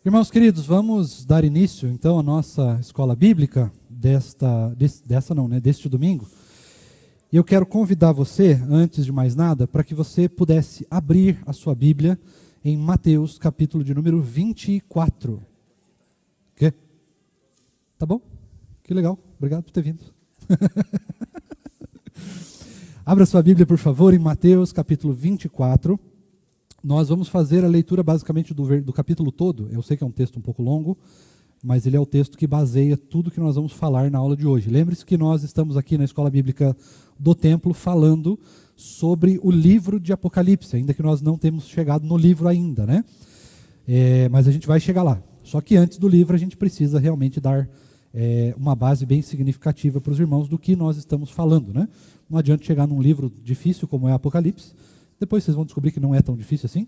Irmãos queridos, vamos dar início então à nossa escola bíblica deste domingo. E eu quero convidar você, antes de mais nada, para que você pudesse abrir a sua Bíblia em Mateus, capítulo de número 24. Quê? Tá bom? Que legal, obrigado por ter vindo. Abra sua Bíblia, por favor, em Mateus, capítulo 24. Nós vamos fazer a leitura basicamente do capítulo todo. Eu sei que é um texto um pouco longo, mas ele é o texto que baseia tudo que nós vamos falar na aula de hoje. Lembre-se que nós estamos aqui na Escola Bíblica do Templo falando sobre o livro de Apocalipse, ainda que nós não temos chegado no livro ainda, né? Mas a gente vai chegar lá. Só que antes do livro a gente precisa realmente dar uma base bem significativa para os irmãos do que nós estamos falando, né? Não adianta chegar num livro difícil como é Apocalipse. Depois vocês vão descobrir que não é tão difícil assim,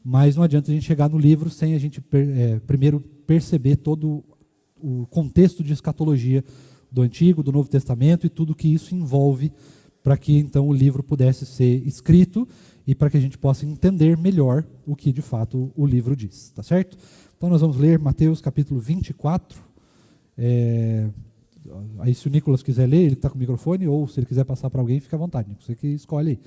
mas não adianta a gente chegar no livro sem a gente primeiro perceber todo o contexto de escatologia do Antigo, do Novo Testamento e tudo que isso envolve para que então o livro pudesse ser escrito e para que a gente possa entender melhor o que de fato o livro diz, tá certo? Então nós vamos ler Mateus capítulo 24, aí se o Nicolas quiser ler, ele está com o microfone, ou se ele quiser passar para alguém, fica à vontade, você que escolhe aí.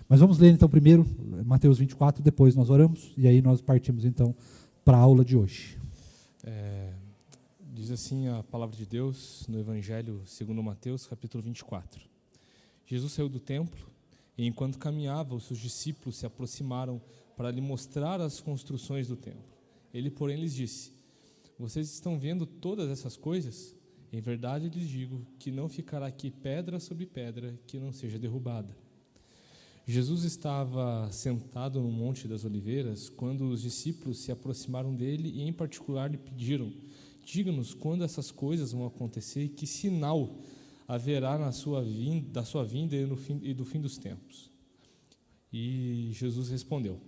Mas vamos ler então primeiro Mateus 24, depois nós oramos, e aí nós partimos então para a aula de hoje. Diz assim a palavra de Deus no Evangelho segundo Mateus, capítulo 24. Jesus saiu do templo, e enquanto caminhava, os seus discípulos se aproximaram para lhe mostrar as construções do templo. Ele, porém, lhes disse: vocês estão vendo todas essas coisas? Em verdade lhes digo que não ficará aqui pedra sobre pedra que não seja derrubada. Jesus estava sentado no Monte das Oliveiras quando os discípulos se aproximaram dele e, em particular, lhe pediram: diga-nos quando essas coisas vão acontecer e que sinal haverá da sua vinda e do fim dos tempos. E Jesus respondeu: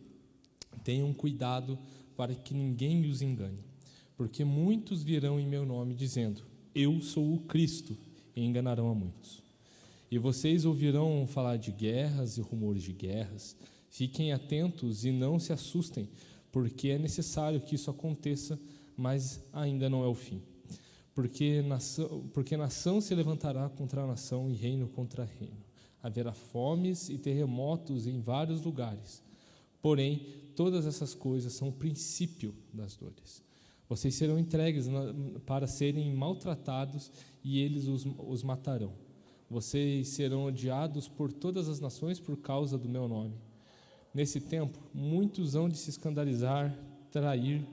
tenham cuidado para que ninguém os engane, porque muitos virão em meu nome dizendo: eu sou o Cristo, e enganarão a muitos. E vocês ouvirão falar de guerras e rumores de guerras. Fiquem atentos e não se assustem, porque é necessário que isso aconteça, mas ainda não é o fim. Porque nação se levantará contra nação e reino contra reino. Haverá fomes e terremotos em vários lugares. Porém, todas essas coisas são o princípio das dores. Vocês serão entregues para serem maltratados e eles os matarão. Vocês serão odiados por todas as nações por causa do meu nome. Nesse tempo, muitos hão de se escandalizar, trair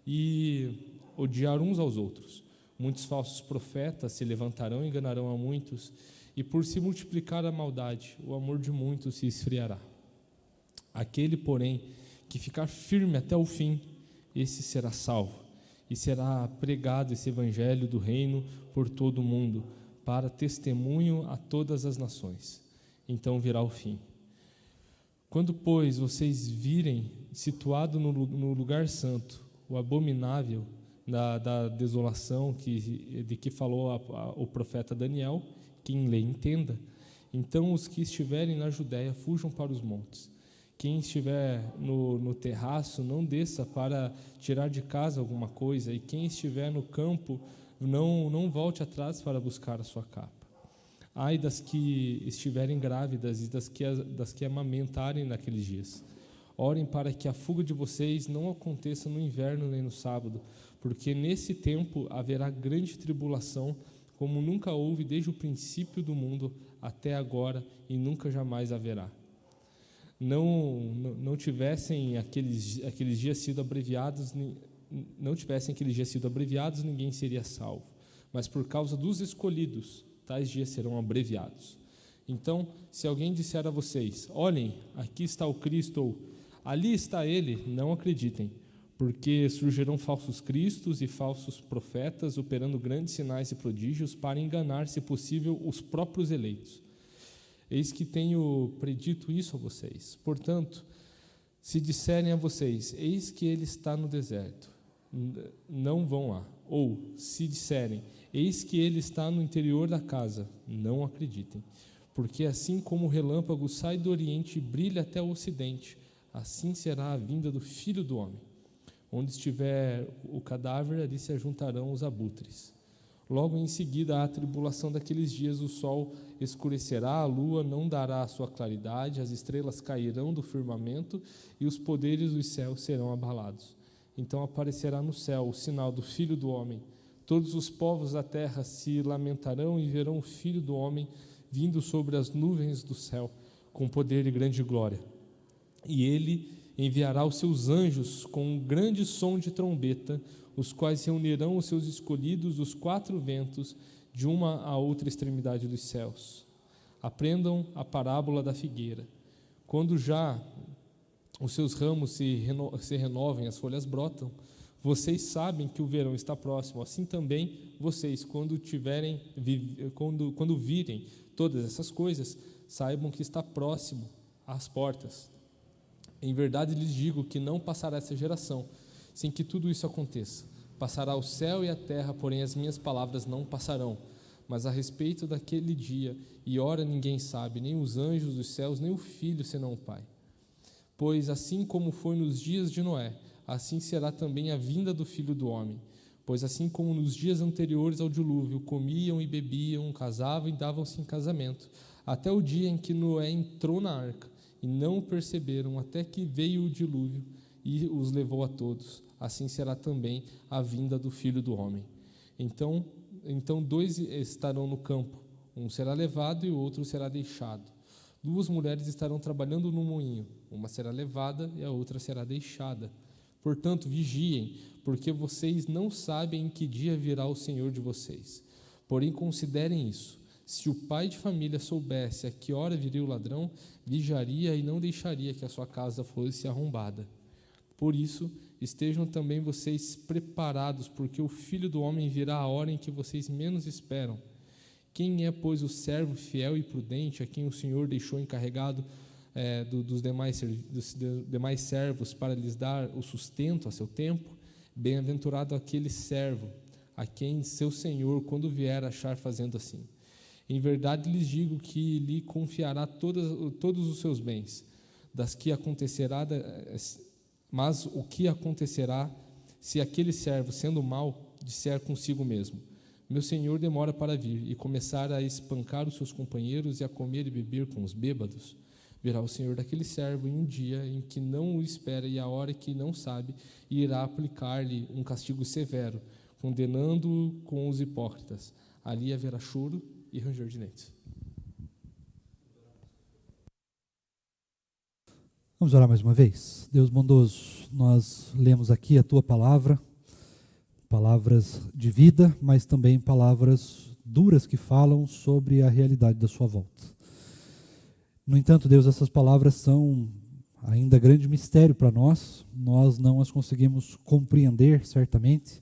e odiar uns aos outros. Muitos falsos profetas se levantarão e enganarão a muitos, e por se multiplicar a maldade, o amor de muitos se esfriará. Aquele, porém, que ficar firme até o fim, esse será salvo, e será pregado esse evangelho do reino por todo o mundo, para testemunho a todas as nações. Então virá o fim. Quando, pois, vocês virem situado no lugar santo o abominável da desolação de que falou o profeta Daniel, quem lê entenda, então os que estiverem na Judéia fujam para os montes. Quem estiver no terraço não desça para tirar de casa alguma coisa, e quem estiver no campo não volte atrás para buscar a sua capa. Ai das que estiverem grávidas e das que amamentarem naqueles dias. Orem para que a fuga de vocês não aconteça no inverno nem no sábado, porque nesse tempo haverá grande tribulação, como nunca houve desde o princípio do mundo até agora e nunca jamais haverá. Não tivessem aqueles dias sido abreviados, ninguém seria salvo. Mas por causa dos escolhidos, tais dias serão abreviados. Então, se alguém disser a vocês: olhem, aqui está o Cristo, ou ali está ele, não acreditem, porque surgirão falsos cristos e falsos profetas, operando grandes sinais e prodígios para enganar, se possível, os próprios eleitos. Eis que tenho predito isso a vocês. Portanto, se disserem a vocês: eis que ele está no deserto, não vão lá. Ou, se disserem: eis que ele está no interior da casa, não acreditem. Porque assim como o relâmpago sai do oriente e brilha até o ocidente, assim será a vinda do Filho do Homem. Onde estiver o cadáver, ali se ajuntarão os abutres. Logo em seguida, a tribulação daqueles dias, o sol escurecerá, a lua não dará a sua claridade, as estrelas cairão do firmamento e os poderes dos céus serão abalados. Então aparecerá no céu o sinal do Filho do Homem. Todos os povos da terra se lamentarão e verão o Filho do Homem vindo sobre as nuvens do céu, com poder e grande glória. E ele enviará os seus anjos com um grande som de trombeta, os quais reunirão os seus escolhidos dos 4 ventos, de uma a outra extremidade dos céus. Aprendam a parábola da figueira. Quando já os seus ramos se renovem, as folhas brotam, vocês sabem que o verão está próximo. Assim também vocês, quando virem todas essas coisas, saibam que está próximo às portas. Em verdade lhes digo que não passará essa geração sem que tudo isso aconteça. Passará o céu e a terra, porém as minhas palavras não passarão. Mas a respeito daquele dia e hora ninguém sabe, nem os anjos dos céus, nem o Filho, senão o Pai. Pois assim como foi nos dias de Noé, assim será também a vinda do Filho do Homem. Pois assim como nos dias anteriores ao dilúvio, comiam e bebiam, casavam e davam-se em casamento, até o dia em que Noé entrou na arca, e não o perceberam, até que veio o dilúvio e os levou a todos. Assim será também a vinda do Filho do Homem. Então 2 estarão no campo, um será levado e o outro será deixado. 2 mulheres estarão trabalhando no moinho, uma será levada e a outra será deixada. Portanto, vigiem, porque vocês não sabem em que dia virá o Senhor de vocês. Porém, considerem isso: se o pai de família soubesse a que hora viria o ladrão, vigiaria e não deixaria que a sua casa fosse arrombada. Por isso, estejam também vocês preparados, porque o Filho do Homem virá a hora em que vocês menos esperam. Quem é, pois, o servo fiel e prudente, a quem o Senhor deixou encarregado dos demais servos para lhes dar o sustento a seu tempo? Bem-aventurado aquele servo, a quem seu Senhor, quando vier, achar fazendo assim. Em verdade lhes digo que lhe confiará todos os seus bens. Mas o que acontecerá se aquele servo, sendo mau, disser consigo mesmo: meu senhor demora para vir, e começar a espancar os seus companheiros e a comer e beber com os bêbados? Virá o senhor daquele servo em um dia em que não o espera e a hora que não sabe, e irá aplicar-lhe um castigo severo, condenando-o com os hipócritas. Ali haverá choro e ranger de dentes. Vamos orar mais uma vez. Deus bondoso, nós lemos aqui a Tua palavra, palavras de vida, mas também palavras duras que falam sobre a realidade da Sua volta. No entanto, Deus, essas palavras são ainda grande mistério para nós não as conseguimos compreender, certamente,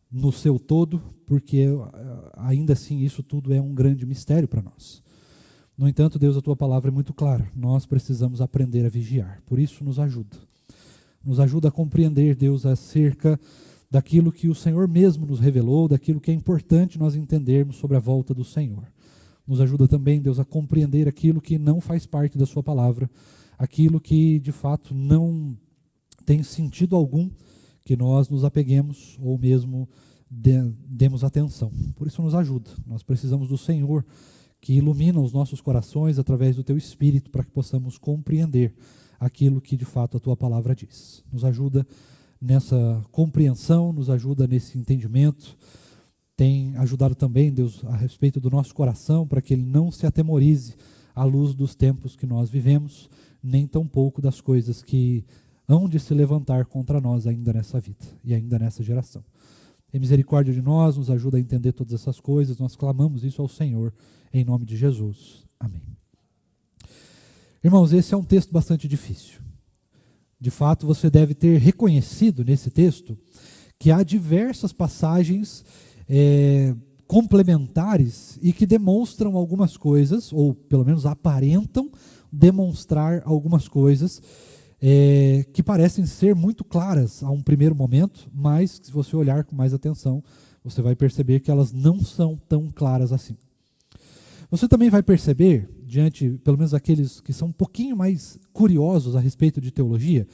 no seu todo, porque ainda assim isso tudo é um grande mistério para nós. No entanto, Deus, a Tua palavra é muito clara. Nós precisamos aprender a vigiar. Por isso, nos ajuda. Nos ajuda a compreender, Deus, acerca daquilo que o Senhor mesmo nos revelou, daquilo que é importante nós entendermos sobre a volta do Senhor. Nos ajuda também, Deus, a compreender aquilo que não faz parte da Sua palavra, aquilo que, de fato, não tem sentido algum que nós nos apeguemos ou mesmo demos atenção. Por isso, nos ajuda. Nós precisamos do Senhor, que ilumina os nossos corações através do Teu Espírito, para que possamos compreender aquilo que de fato a Tua palavra diz. Nos ajuda nessa compreensão, nos ajuda nesse entendimento. Tem ajudado também, Deus, a respeito do nosso coração, para que ele não se atemorize à luz dos tempos que nós vivemos, nem tampouco das coisas que hão de se levantar contra nós ainda nessa vida e ainda nessa geração. Tem misericórdia de nós, nos ajuda a entender todas essas coisas. Nós clamamos isso ao Senhor, em nome de Jesus. Amém. Irmãos, esse é um texto bastante difícil. De fato, você deve ter reconhecido nesse texto que há diversas passagens complementares e que demonstram algumas coisas, ou pelo menos aparentam demonstrar algumas coisas que parecem ser muito claras a um primeiro momento, mas se você olhar com mais atenção, você vai perceber que elas não são tão claras assim. Você também vai perceber, diante, pelo menos aqueles que são um pouquinho mais curiosos a respeito de teologia,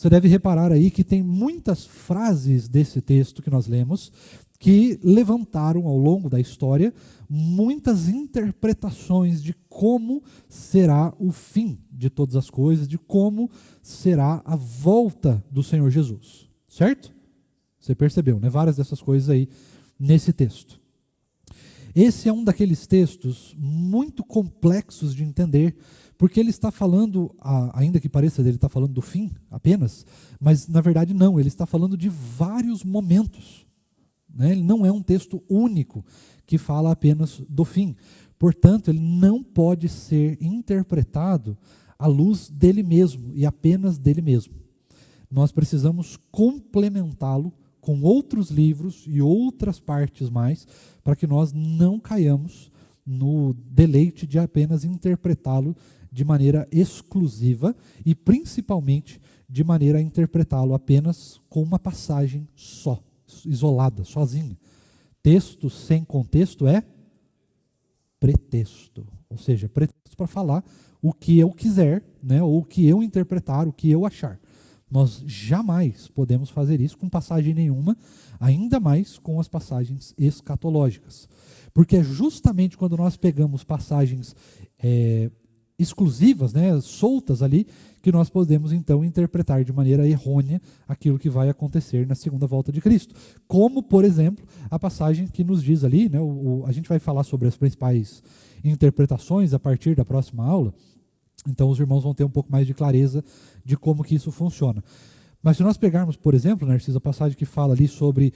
você deve reparar aí que tem muitas frases desse texto que nós lemos que levantaram ao longo da história muitas interpretações de como será o fim de todas as coisas, de como será a volta do Senhor Jesus. Certo? Você percebeu, né? Várias dessas coisas aí nesse texto. Esse é um daqueles textos muito complexos de entender, porque ele está falando, ainda que pareça ele está falando do fim apenas, mas na verdade não, ele está falando de vários momentos. Né? Ele não é um texto único que fala apenas do fim. Portanto, ele não pode ser interpretado à luz dele mesmo e apenas dele mesmo. Nós precisamos complementá-lo com outros livros e outras partes mais, para que nós não caiamos no deleite de apenas interpretá-lo de maneira exclusiva e principalmente de maneira a interpretá-lo apenas com uma passagem só, isolada, sozinha. Texto sem contexto é pretexto, ou seja, pretexto para falar o que eu quiser, né, ou o que eu interpretar, o que eu achar. Nós jamais podemos fazer isso com passagem nenhuma, ainda mais com as passagens escatológicas. Porque é justamente quando nós pegamos passagens exclusivas, né, soltas ali, que nós podemos então interpretar de maneira errônea aquilo que vai acontecer na segunda volta de Cristo. Como, por exemplo, a passagem que nos diz ali, né, a gente vai falar sobre as principais interpretações a partir da próxima aula, então os irmãos vão ter um pouco mais de clareza de como que isso funciona. Mas se nós pegarmos, por exemplo, Narciso, a passagem que fala ali sobre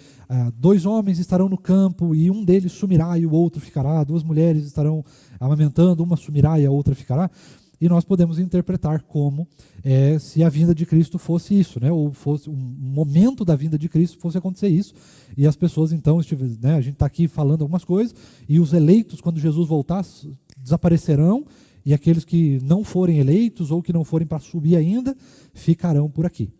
2 homens estarão no campo e um deles sumirá e o outro ficará, 2 mulheres estarão amamentando, uma sumirá e a outra ficará, e nós podemos interpretar como se a vinda de Cristo fosse isso, né, ou fosse um momento da vinda de Cristo fosse acontecer isso, e as pessoas então, né, a gente está aqui falando algumas coisas, e os eleitos, quando Jesus voltar, desaparecerão, e aqueles que não forem eleitos ou que não forem para subir ainda, ficarão por aqui.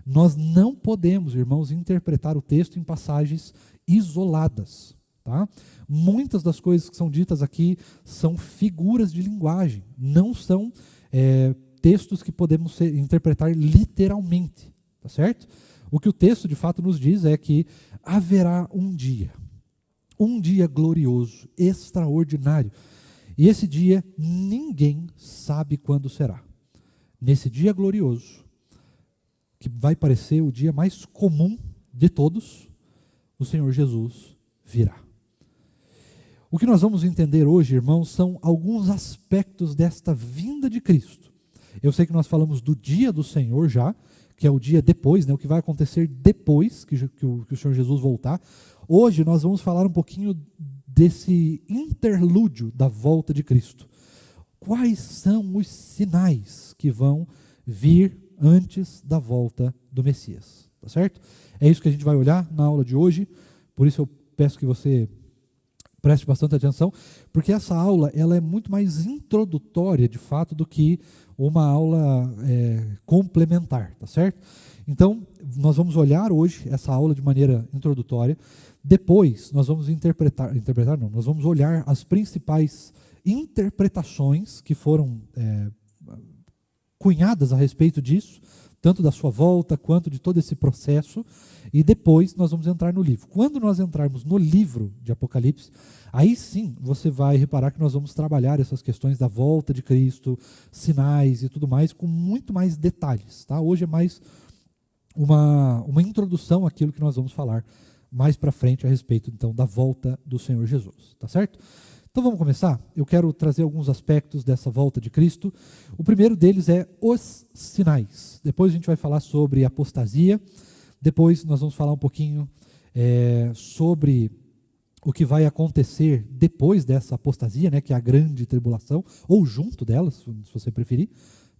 Nós não podemos, irmãos, interpretar o texto em passagens isoladas. Tá? Muitas das coisas que são ditas aqui são figuras de linguagem, não são textos que podemos interpretar literalmente. Tá certo? O que o texto de fato nos diz é que haverá um dia glorioso, extraordinário. E esse dia ninguém sabe quando será. Nesse dia glorioso, que vai parecer o dia mais comum de todos, o Senhor Jesus virá. O que nós vamos entender hoje, irmãos, são alguns aspectos desta vinda de Cristo. Eu sei que nós falamos do dia do Senhor já, que é o dia depois, né, o que vai acontecer depois que o Senhor Jesus voltar. Hoje nós vamos falar um pouquinho desse interlúdio da volta de Cristo. Quais são os sinais que vão vir antes da volta do Messias? Tá certo? É isso que a gente vai olhar na aula de hoje, por isso eu peço que você preste bastante atenção, porque essa aula ela é muito mais introdutória, de fato, do que uma aula complementar, tá certo? Então, nós vamos olhar hoje essa aula de maneira introdutória. Depois, nós vamos nós vamos olhar as principais interpretações que foram cunhadas a respeito disso, tanto da sua volta quanto de todo esse processo, e depois nós vamos entrar no livro. Quando nós entrarmos no livro de Apocalipse, aí sim você vai reparar que nós vamos trabalhar essas questões da volta de Cristo, sinais e tudo mais, com muito mais detalhes. Tá? Hoje é mais uma introdução àquilo que nós vamos falar mais para frente a respeito, então, da volta do Senhor Jesus. Tá certo? Então vamos começar? Eu quero trazer alguns aspectos dessa volta de Cristo. O primeiro deles é os sinais. Depois a gente vai falar sobre apostasia. Depois nós vamos falar um pouquinho sobre o que vai acontecer depois dessa apostasia, né, que é a grande tribulação, ou junto delas, se você preferir.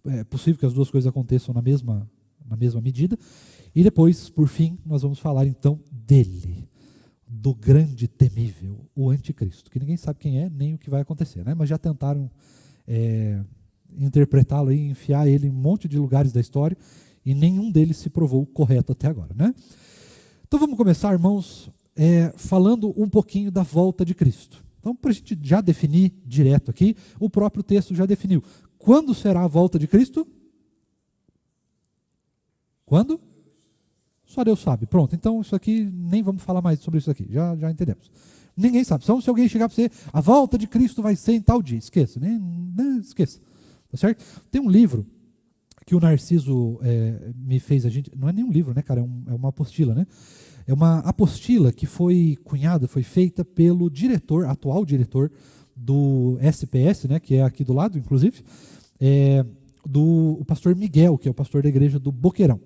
É possível que as duas coisas aconteçam na mesma medida. E depois, por fim, nós vamos falar então dele, do grande temível, o anticristo, que ninguém sabe quem é, nem o que vai acontecer, né? Mas já tentaram interpretá-lo e enfiar ele em um monte de lugares da história, e nenhum deles se provou correto até agora, né? Então vamos começar, irmãos, falando um pouquinho da volta de Cristo. Então, para a gente já definir direto aqui, o próprio texto já definiu. Quando será a volta de Cristo? Quando? Só Deus sabe. Pronto, então isso aqui, nem vamos falar mais sobre isso aqui, já entendemos. Ninguém sabe. Só se alguém chegar para você, a volta de Cristo vai ser em tal dia. Esqueça, nem esqueça. Tá certo? Tem um livro que o Narciso me fez, não é nem um livro, né, cara? É uma apostila, né? É uma apostila que foi cunhada, foi feita pelo atual diretor do SPS, né, que é aqui do lado, inclusive, o pastor Miguel, que é o pastor da igreja do Boqueirão.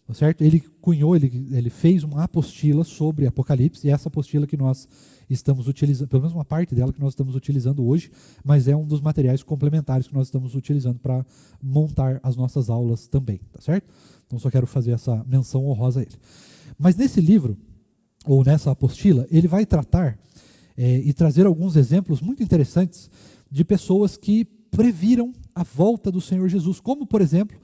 Tá certo? Ele cunhou, ele fez uma apostila sobre Apocalipse, e essa apostila que nós estamos utilizando, pelo menos uma parte dela que nós estamos utilizando hoje, mas é um dos materiais complementares que nós estamos utilizando para montar as nossas aulas também, tá certo? Então só quero fazer essa menção honrosa a ele. Mas nesse livro, ou nessa apostila, ele vai tratar e trazer alguns exemplos muito interessantes de pessoas que previram a volta do Senhor Jesus, como, por exemplo,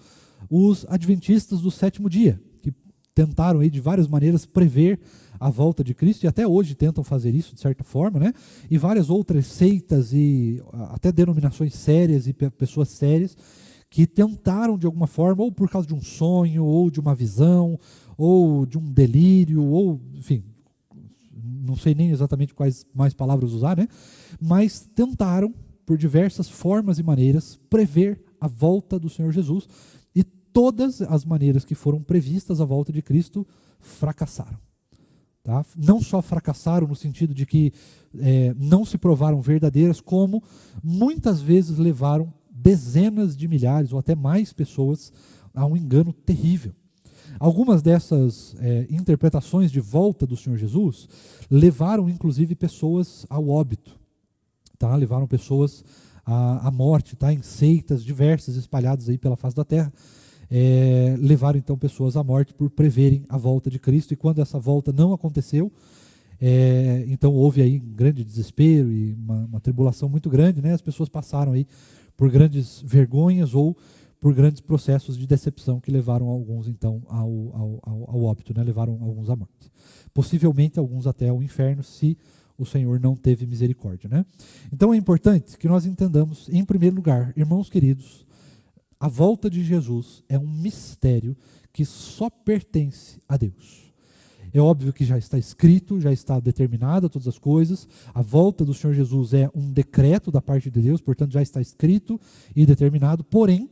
os adventistas do sétimo dia, que tentaram aí de várias maneiras prever a volta de Cristo, e até hoje tentam fazer isso de certa forma, né? E várias outras seitas e até denominações sérias e pessoas sérias que tentaram de alguma forma, ou por causa de um sonho, ou de uma visão, ou de um delírio, ou, enfim, não sei nem exatamente quais mais palavras usar, né? Mas tentaram, por diversas formas e maneiras, prever a volta do Senhor Jesus, e todas as maneiras que foram previstas a volta de Cristo fracassaram. Tá? Não só fracassaram no sentido de que não se provaram verdadeiras, como muitas vezes levaram dezenas de milhares ou até mais pessoas a um engano terrível. Algumas dessas interpretações de volta do Senhor Jesus levaram inclusive pessoas ao óbito, tá? Levaram pessoas à morte, tá? Em seitas diversas espalhadas aí pela face da terra. Levaram então pessoas à morte por preverem a volta de Cristo, e quando essa volta não aconteceu, então houve aí um grande desespero e uma tribulação muito grande, né? As pessoas passaram aí por grandes vergonhas ou por grandes processos de decepção que levaram alguns então ao óbito, né? Levaram alguns à morte. Possivelmente alguns até ao inferno, se o Senhor não teve misericórdia, né? Então é importante que nós entendamos, em primeiro lugar, irmãos queridos, a volta de Jesus é um mistério que só pertence a Deus. É óbvio que já está escrito, já está determinada todas as coisas. A volta do Senhor Jesus é um decreto da parte de Deus, portanto já está escrito e determinado. Porém,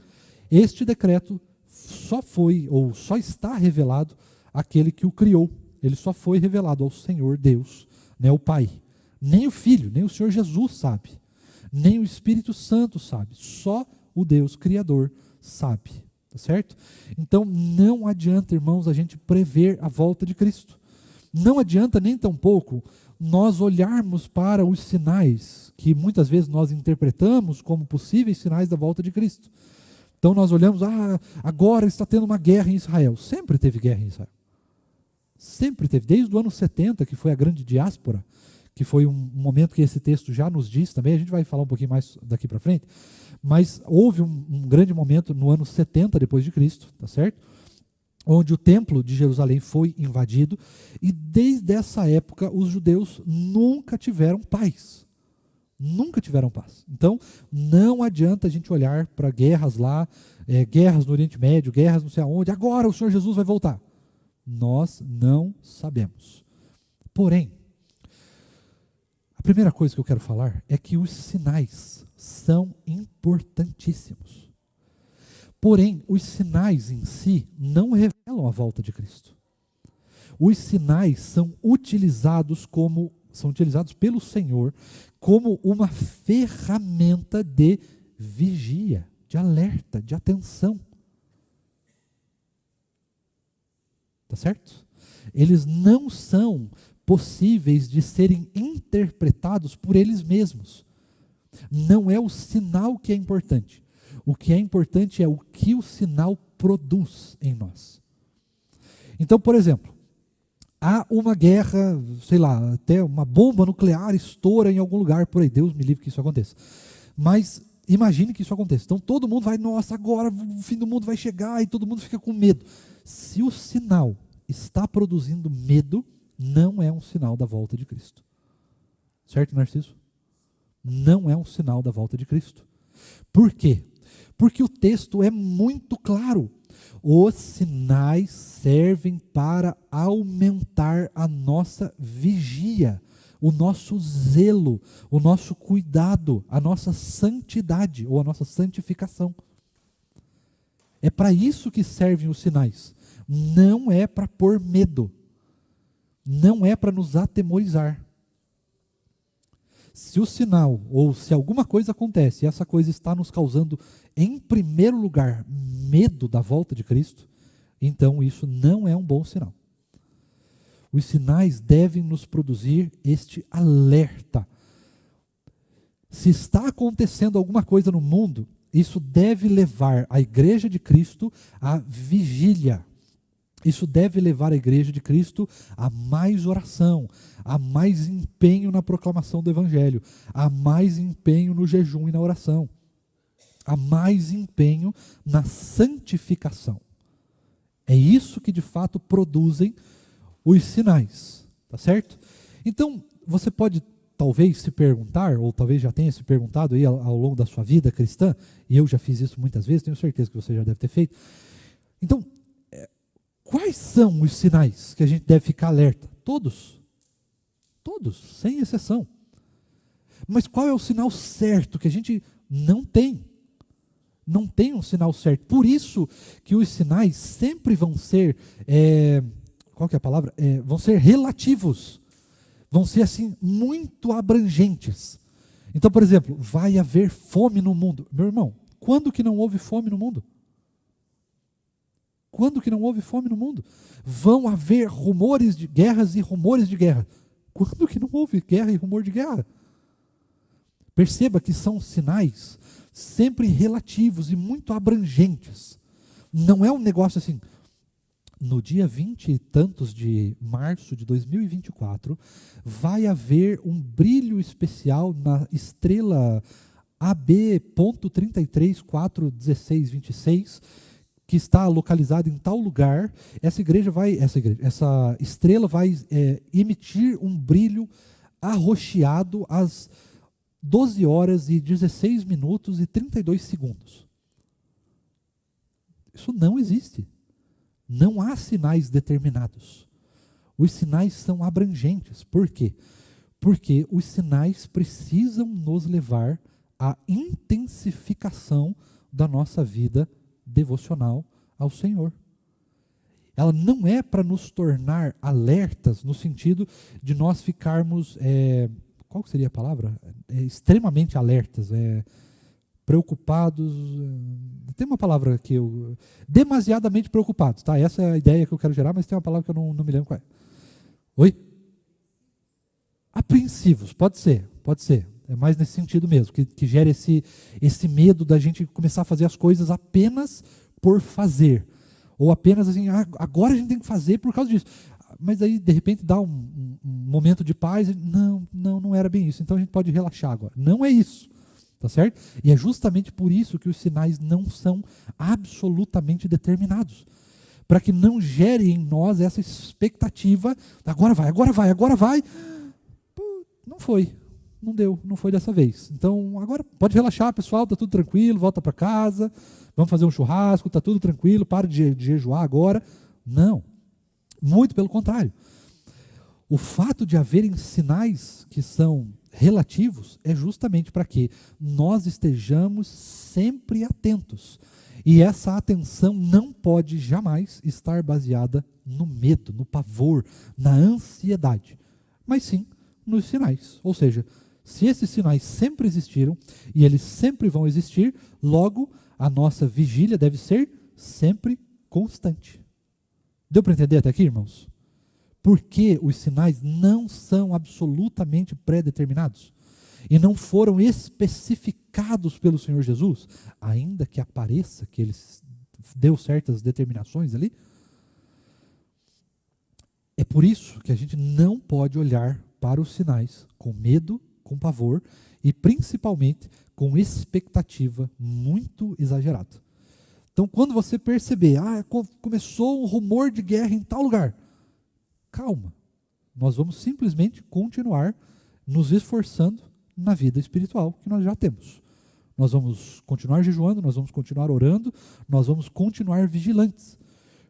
este decreto só foi ou só está revelado àquele que o criou. Ele só foi revelado ao Senhor Deus, né, o Pai. Nem o Filho, nem o Senhor Jesus sabe. Nem o Espírito Santo sabe. Só o Deus Criador sabe. Tá certo? Então não adianta, irmãos, a gente prever a volta de Cristo. Não adianta nem tampouco nós olharmos para os sinais que muitas vezes nós interpretamos como possíveis sinais da volta de Cristo. Então nós olhamos, agora está tendo uma guerra em Israel. Sempre teve guerra em Israel. Sempre teve, desde o ano 70, que foi a grande diáspora, que foi um momento que esse texto já nos diz também, a gente vai falar um pouquinho mais daqui para frente, mas houve um grande momento no ano 70 depois de Cristo, tá certo? Onde o templo de Jerusalém foi invadido, e desde essa época os judeus nunca tiveram paz. Nunca tiveram paz. Então, não adianta a gente olhar para guerras lá, guerras no Oriente Médio, guerras não sei aonde, agora o Senhor Jesus vai voltar. Nós não sabemos. Porém, a primeira coisa que eu quero falar é que os sinais são importantíssimos. Porém, os sinais em si não revelam a volta de Cristo. Os sinais são utilizados pelo Senhor como uma ferramenta de vigia, de alerta, de atenção. Tá certo? Eles não são possíveis de serem interpretados por eles mesmos. Não é o sinal que é importante. O que é importante é o que o sinal produz em nós. Então, por exemplo, há uma guerra, sei lá, até uma bomba nuclear estoura em algum lugar por aí. Deus me livre que isso aconteça. Mas imagine que isso aconteça. Então todo mundo vai, nossa, agora o fim do mundo vai chegar, e todo mundo fica com medo. Se o sinal está produzindo medo, não é um sinal da volta de Cristo. Certo, Narciso? Não é um sinal da volta de Cristo. Por quê? Porque o texto é muito claro. Os sinais servem para aumentar a nossa vigia, o nosso zelo, o nosso cuidado, a nossa santidade ou a nossa santificação. É para isso que servem os sinais. Não é para pôr medo. Não é para nos atemorizar. Se o sinal, ou se alguma coisa acontece, e essa coisa está nos causando, em primeiro lugar, medo da volta de Cristo, então isso não é um bom sinal. Os sinais devem nos produzir este alerta. Se está acontecendo alguma coisa no mundo, isso deve levar a Igreja de Cristo à vigília. Isso deve levar a Igreja de Cristo a mais oração, a mais empenho na proclamação do Evangelho, a mais empenho no jejum e na oração, a mais empenho na santificação. É isso que de fato produzem os sinais, tá certo? Então, você pode talvez se perguntar, ou talvez já tenha se perguntado aí ao longo da sua vida cristã, e eu já fiz isso muitas vezes, tenho certeza que você já deve ter feito. Então, quais são os sinais que a gente deve ficar alerta? Todos. Todos, sem exceção. Mas qual é o sinal certo que a gente não tem? Não tem um sinal certo. Por isso que os sinais sempre vão ser, qual que é a palavra? Vão ser relativos. Vão ser assim, muito abrangentes. Então, por exemplo, vai haver fome no mundo. Meu irmão, quando que não houve fome no mundo? Quando que não houve fome no mundo? Vão haver rumores de guerras e rumores de guerra. Quando que não houve guerra e rumor de guerra? Perceba que são sinais sempre relativos e muito abrangentes. Não é um negócio assim, no dia 20 e tantos de março de 2024, vai haver um brilho especial na estrela AB.3341626, que está localizada em tal lugar. Essa estrela vai emitir um brilho arroxeado às 12 horas e 16 minutos e 32 segundos. Isso não existe. Não há sinais determinados. Os sinais são abrangentes. Por quê? Porque os sinais precisam nos levar à intensificação da nossa vida devocional ao Senhor. Ela não é para nos tornar alertas no sentido de nós ficarmos, qual seria a palavra? Extremamente alertas, preocupados, tem uma palavra que demasiadamente preocupados, tá? Essa é a ideia que eu quero gerar, mas tem uma palavra que eu não me lembro qual é. Oi? Apreensivos, pode ser. É mais nesse sentido mesmo, que gera esse medo da gente começar a fazer as coisas apenas por fazer. Ou apenas assim, agora a gente tem que fazer por causa disso. Mas aí, de repente, dá um momento de paz. Não era bem isso. Então a gente pode relaxar agora. Não é isso. Tá certo? E é justamente por isso que os sinais não são absolutamente determinados. Para que não gere em nós essa expectativa, agora vai. Pô, não foi. Não deu, não foi dessa vez. Então, agora pode relaxar, pessoal, está tudo tranquilo, volta para casa, vamos fazer um churrasco, está tudo tranquilo, para de jejuar agora. Não, muito pelo contrário. O fato de haverem sinais que são relativos é justamente para que nós estejamos sempre atentos. E essa atenção não pode jamais estar baseada no medo, no pavor, na ansiedade, mas sim nos sinais. Ou seja, se esses sinais sempre existiram e eles sempre vão existir, logo a nossa vigília deve ser sempre constante. Deu para entender até aqui, irmãos? Porque os sinais não são absolutamente pré-determinados e não foram especificados pelo Senhor Jesus, ainda que apareça que ele deu certas determinações ali. É por isso que a gente não pode olhar para os sinais com medo, com pavor e principalmente com expectativa muito exagerada. Então, quando você perceber, começou um rumor de guerra em tal lugar, calma, nós vamos simplesmente continuar nos esforçando na vida espiritual que nós já temos. nós vamos continuar jejuando, nós vamos continuar orando, nós vamos continuar vigilantes.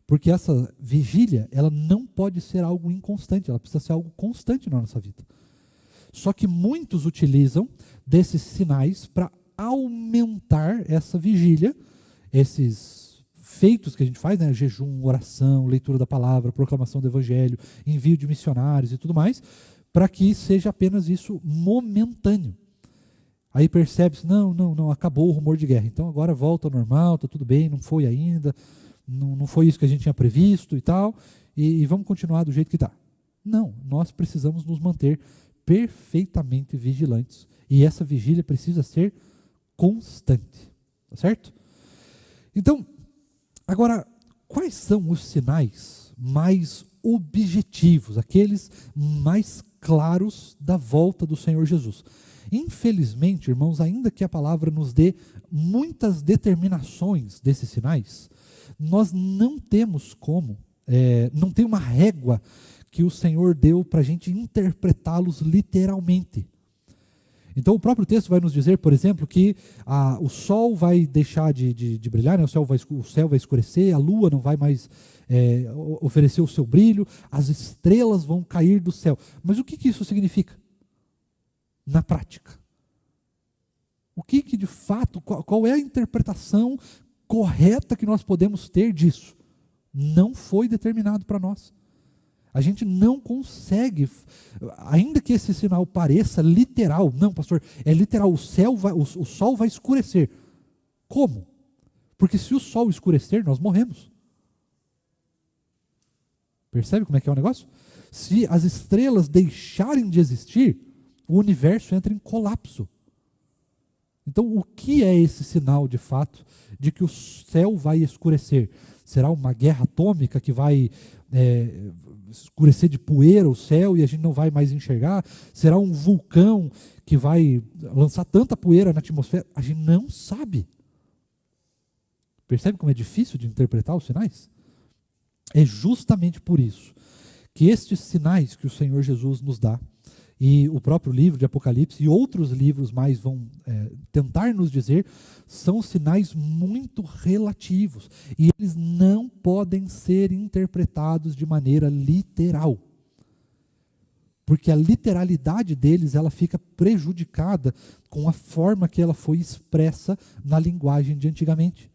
Porque essa vigília, ela não pode ser algo inconstante, ela precisa ser algo constante na nossa vida. Só que muitos utilizam desses sinais para aumentar essa vigília, esses feitos que a gente faz, né? Jejum, oração, leitura da palavra, proclamação do evangelho, envio de missionários e tudo mais, para que seja apenas isso momentâneo. Aí percebe-se, não, acabou o rumor de guerra, então agora volta ao normal, está tudo bem, não foi ainda, não foi isso que a gente tinha previsto e tal, e vamos continuar do jeito que está. Não, nós precisamos nos manter perfeitamente vigilantes, e essa vigília precisa ser constante, tá certo? Então, agora, quais são os sinais mais objetivos, aqueles mais claros da volta do Senhor Jesus? Infelizmente, irmãos, ainda que a palavra nos dê muitas determinações desses sinais, nós não temos como, não tem uma régua que o Senhor deu para a gente interpretá-los literalmente. Então o próprio texto vai nos dizer, por exemplo, que o sol vai deixar de brilhar, né? O céu vai escurecer, a lua não vai mais oferecer o seu brilho, as estrelas vão cair do céu. Mas o que isso significa? Na prática. O que de fato, qual é a interpretação correta que nós podemos ter disso? Não foi determinado para nós. A gente não consegue, ainda que esse sinal pareça literal, não, pastor, é literal, o sol vai escurecer. Como? Porque se o sol escurecer, nós morremos. Percebe como é que é o negócio? Se as estrelas deixarem de existir, o universo entra em colapso. Então, o que é esse sinal, de fato, de que o céu vai escurecer? Será uma guerra atômica que vai escurecer de poeira o céu e a gente não vai mais enxergar? Será um vulcão que vai lançar tanta poeira na atmosfera? A gente não sabe. Percebe como é difícil de interpretar os sinais? É justamente por isso que estes sinais que o Senhor Jesus nos dá, e o próprio livro de Apocalipse e outros livros mais vão tentar nos dizer, são sinais muito relativos. E eles não podem ser interpretados de maneira literal. Porque a literalidade deles, ela fica prejudicada com a forma que ela foi expressa na linguagem de antigamente.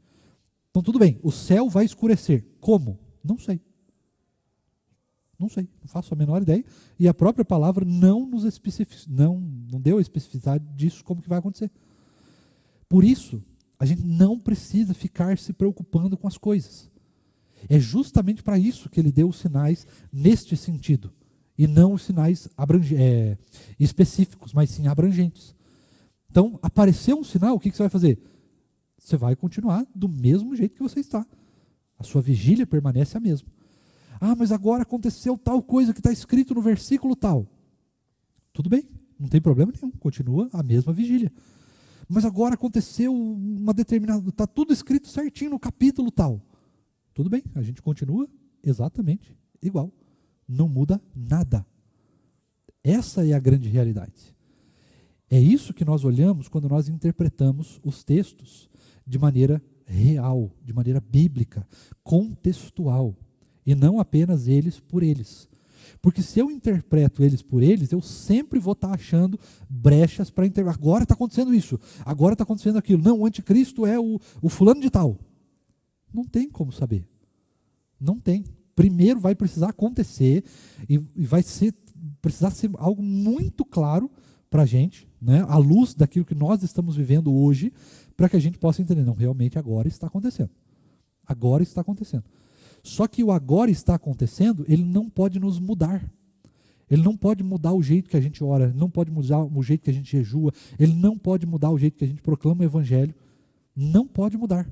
Então tudo bem, o céu vai escurecer. Como? Não sei. Não sei, não faço a menor ideia. E a própria palavra não nos não deu a especificidade disso, como que vai acontecer. Por isso, a gente não precisa ficar se preocupando com as coisas. É justamente para isso que ele deu os sinais neste sentido. E não os sinais específicos, mas sim abrangentes. Então, apareceu um sinal, o que você vai fazer? Você vai continuar do mesmo jeito que você está. A sua vigília permanece a mesma. Ah, mas agora aconteceu tal coisa que está escrito no versículo tal. Tudo bem, não tem problema nenhum, continua a mesma vigília. Mas agora aconteceu uma determinada, está tudo escrito certinho no capítulo tal. Tudo bem, a gente continua exatamente igual. Não muda nada. Essa é a grande realidade. É isso que nós olhamos quando nós interpretamos os textos de maneira real, de maneira bíblica, contextual. E não apenas eles por eles. Porque se eu interpreto eles por eles, eu sempre vou estar achando brechas para interpretar. Agora está acontecendo isso, agora está acontecendo aquilo. Não, o anticristo é o fulano de tal. Não tem como saber. Não tem. Primeiro vai precisar acontecer e vai precisar ser algo muito claro para a gente, né, à luz daquilo que nós estamos vivendo hoje, para que a gente possa entender. Não, realmente agora está acontecendo. Agora está acontecendo. Só que o agora está acontecendo, ele não pode nos mudar. Ele não pode mudar o jeito que a gente ora, ele não pode mudar o jeito que a gente jejua, ele não pode mudar o jeito que a gente proclama o evangelho. Não pode mudar.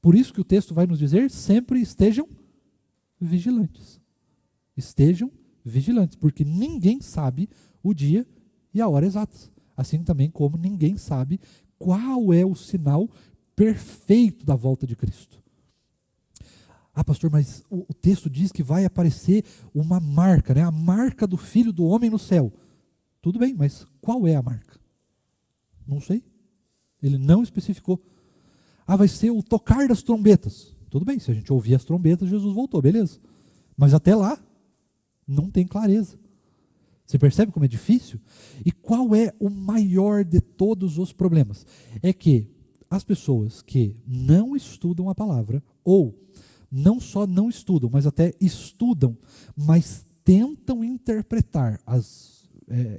Por isso que o texto vai nos dizer, sempre estejam vigilantes. Estejam vigilantes, porque ninguém sabe o dia e a hora exatas. Assim também como ninguém sabe qual é o sinal perfeito da volta de Cristo. Ah, pastor, mas o texto diz que vai aparecer uma marca, né? A marca do Filho do Homem no céu. Tudo bem, mas qual é a marca? Não sei. Ele não especificou. Vai ser o tocar das trombetas. Tudo bem, se a gente ouvir as trombetas, Jesus voltou, beleza. Mas até lá, não tem clareza. Você percebe como é difícil? E qual é o maior de todos os problemas? É que as pessoas que não estudam a palavra, ou não só não estudam, mas até estudam, mas tentam interpretar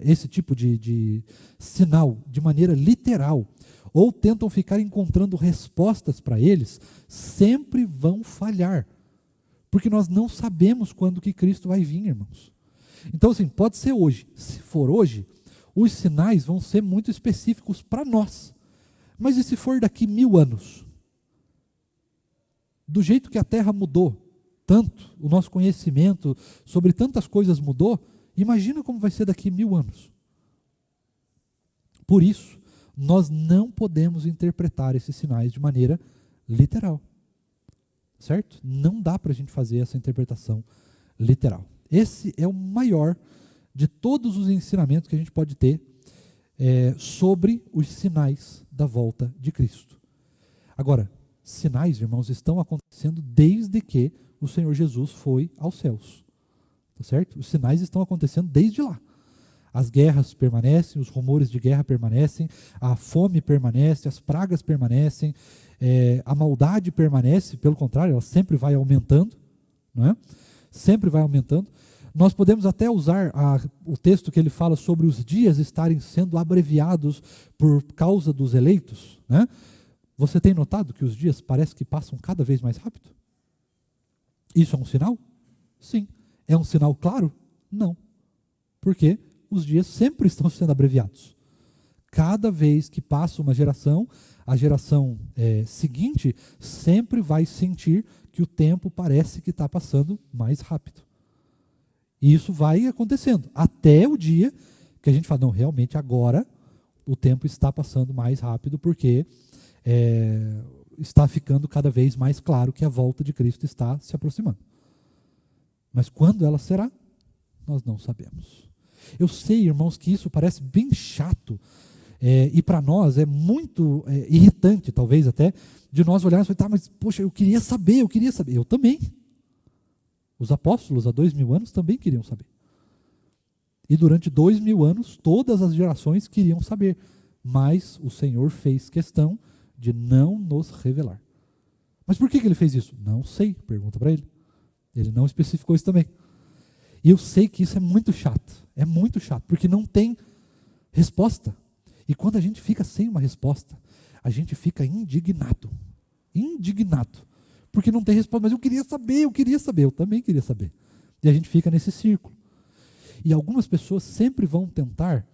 esse tipo de sinal de maneira literal, ou tentam ficar encontrando respostas para eles, sempre vão falhar. Porque nós não sabemos quando que Cristo vai vir, irmãos. Então, assim, pode ser hoje. Se for hoje, os sinais vão ser muito específicos para nós. Mas e se for daqui 1000 anos? Do jeito que a Terra mudou tanto, o nosso conhecimento sobre tantas coisas mudou, imagina como vai ser daqui 1000 anos. Por isso, nós não podemos interpretar esses sinais de maneira literal. Certo? Não dá para a gente fazer essa interpretação literal. Esse é o maior de todos os ensinamentos que a gente pode ter sobre os sinais da volta de Cristo. Agora, sinais, irmãos, estão acontecendo desde que o Senhor Jesus foi aos céus. Tá certo? Os sinais estão acontecendo desde lá. As guerras permanecem, os rumores de guerra permanecem, a fome permanece, as pragas permanecem, a maldade permanece, pelo contrário, ela sempre vai aumentando, não é? Sempre vai aumentando. Nós podemos até usar o texto que ele fala sobre os dias estarem sendo abreviados por causa dos eleitos, né? Você tem notado que os dias parece que passam cada vez mais rápido? Isso é um sinal? Sim. É um sinal claro? Não. Por quê? Os dias sempre estão sendo abreviados. Cada vez que passa uma geração, a geração seguinte sempre vai sentir que o tempo parece que está passando mais rápido. E isso vai acontecendo, até o dia que a gente fala, não, realmente agora o tempo está passando mais rápido, porque está ficando cada vez mais claro que a volta de Cristo está se aproximando. Mas quando ela será, nós não sabemos. Eu sei, irmãos, que isso parece bem chato, e para nós é muito irritante, talvez até, de nós olharmos e falar, tá, mas poxa, eu queria saber. Eu também. Os apóstolos, há 2000 anos, também queriam saber. E durante 2000 anos, todas as gerações queriam saber, mas o Senhor fez questão de não nos revelar. Mas por que ele fez isso? Não sei, pergunta para ele. Ele não especificou isso também. E eu sei que isso é muito chato, porque não tem resposta. E quando a gente fica sem uma resposta, a gente fica indignado, porque não tem resposta. Mas eu queria saber, eu também queria saber. E a gente fica nesse círculo. E algumas pessoas sempre vão tentar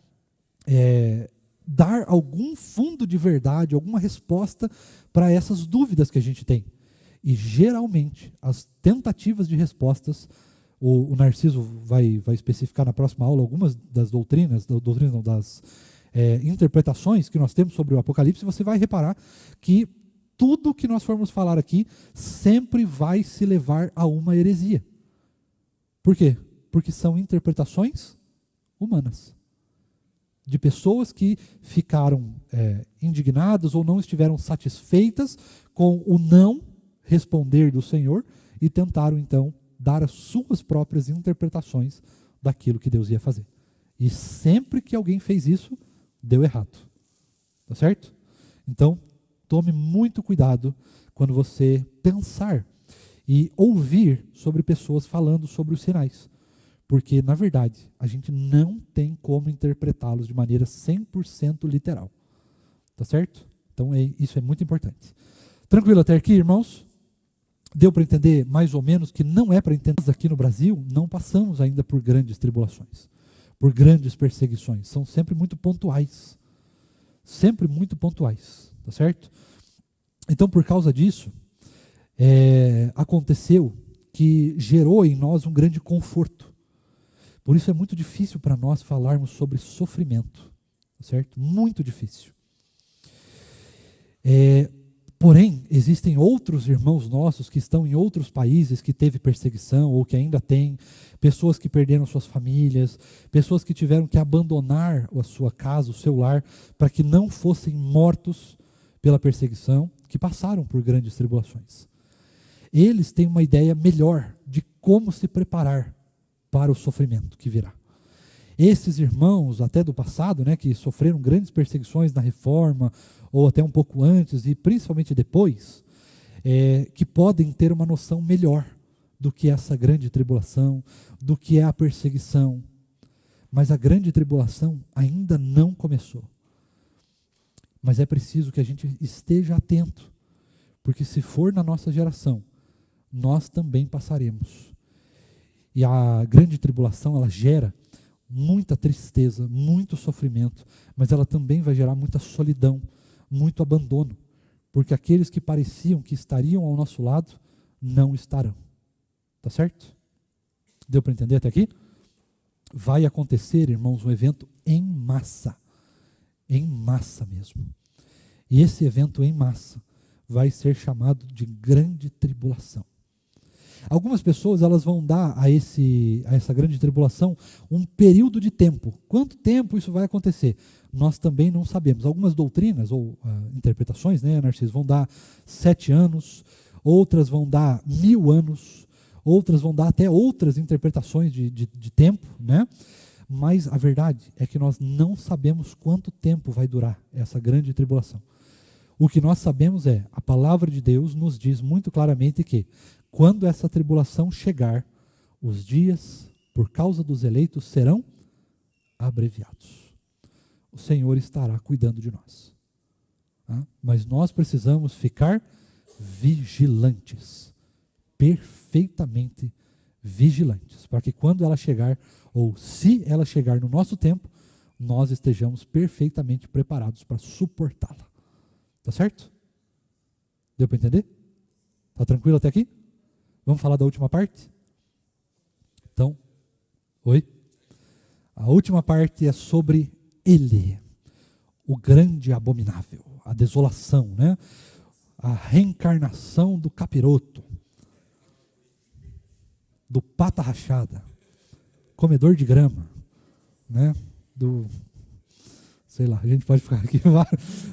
dar algum fundo de verdade, alguma resposta para essas dúvidas que a gente tem. E geralmente, as tentativas de respostas, o Narciso vai especificar na próxima aula algumas das das interpretações que nós temos sobre o Apocalipse. Você vai reparar que tudo que nós formos falar aqui sempre vai se levar a uma heresia. Por quê? Porque são interpretações humanas, de pessoas que ficaram indignadas ou não estiveram satisfeitas com o não responder do Senhor e tentaram então dar as suas próprias interpretações daquilo que Deus ia fazer. E sempre que alguém fez isso, deu errado. Tá certo? Então, tome muito cuidado quando você pensar e ouvir sobre pessoas falando sobre os sinais. Porque, na verdade, a gente não tem como interpretá-los de maneira 100% literal. Tá certo? Então, isso é muito importante. Tranquilo até aqui, irmãos? Deu para entender mais ou menos que não é para entender. Aqui no Brasil, não passamos ainda por grandes tribulações, por grandes perseguições. São sempre muito pontuais. Sempre muito pontuais. Tá certo? Então, por causa disso, aconteceu que gerou em nós um grande conforto. Por isso é muito difícil para nós falarmos sobre sofrimento, certo? Muito difícil. Porém, existem outros irmãos nossos que estão em outros países que teve perseguição ou que ainda tem, pessoas que perderam suas famílias, pessoas que tiveram que abandonar a sua casa, o seu lar, para que não fossem mortos pela perseguição, que passaram por grandes tribulações. Eles têm uma ideia melhor de como se preparar para o sofrimento que virá. Esses irmãos, até do passado, né, que sofreram grandes perseguições na Reforma, ou até um pouco antes, e principalmente depois, que podem ter uma noção melhor do que essa grande tribulação, do que é a perseguição. Mas a grande tribulação ainda não começou. Mas é preciso que a gente esteja atento, porque se for na nossa geração, nós também passaremos. E a grande tribulação, ela gera muita tristeza, muito sofrimento, mas ela também vai gerar muita solidão, muito abandono, porque aqueles que pareciam que estariam ao nosso lado, não estarão. Tá certo? Deu para entender até aqui? Vai acontecer, irmãos, um evento em massa mesmo. E esse evento em massa vai ser chamado de grande tribulação. Algumas pessoas, elas vão dar a essa grande tribulação um período de tempo. Quanto tempo isso vai acontecer? Nós também não sabemos. Algumas doutrinas ou interpretações, né, Narciso, vão dar 7 anos, outras vão dar 1000 anos, outras vão dar até outras interpretações de tempo, né? Mas a verdade é que nós não sabemos quanto tempo vai durar essa grande tribulação. O que nós sabemos a palavra de Deus nos diz muito claramente que, quando essa tribulação chegar, os dias, por causa dos eleitos, serão abreviados. O Senhor estará cuidando de nós. Tá? Mas nós precisamos ficar vigilantes, perfeitamente vigilantes, para que quando ela chegar, ou se ela chegar no nosso tempo, nós estejamos perfeitamente preparados para suportá-la. Tá certo? Deu para entender? Tá tranquilo até aqui? Vamos falar da última parte? Então, oi? A última parte é sobre ele, o grande abominável, a desolação, né? A reencarnação do capiroto, do pata rachada, comedor de grama, né? Sei lá, a gente pode ficar aqui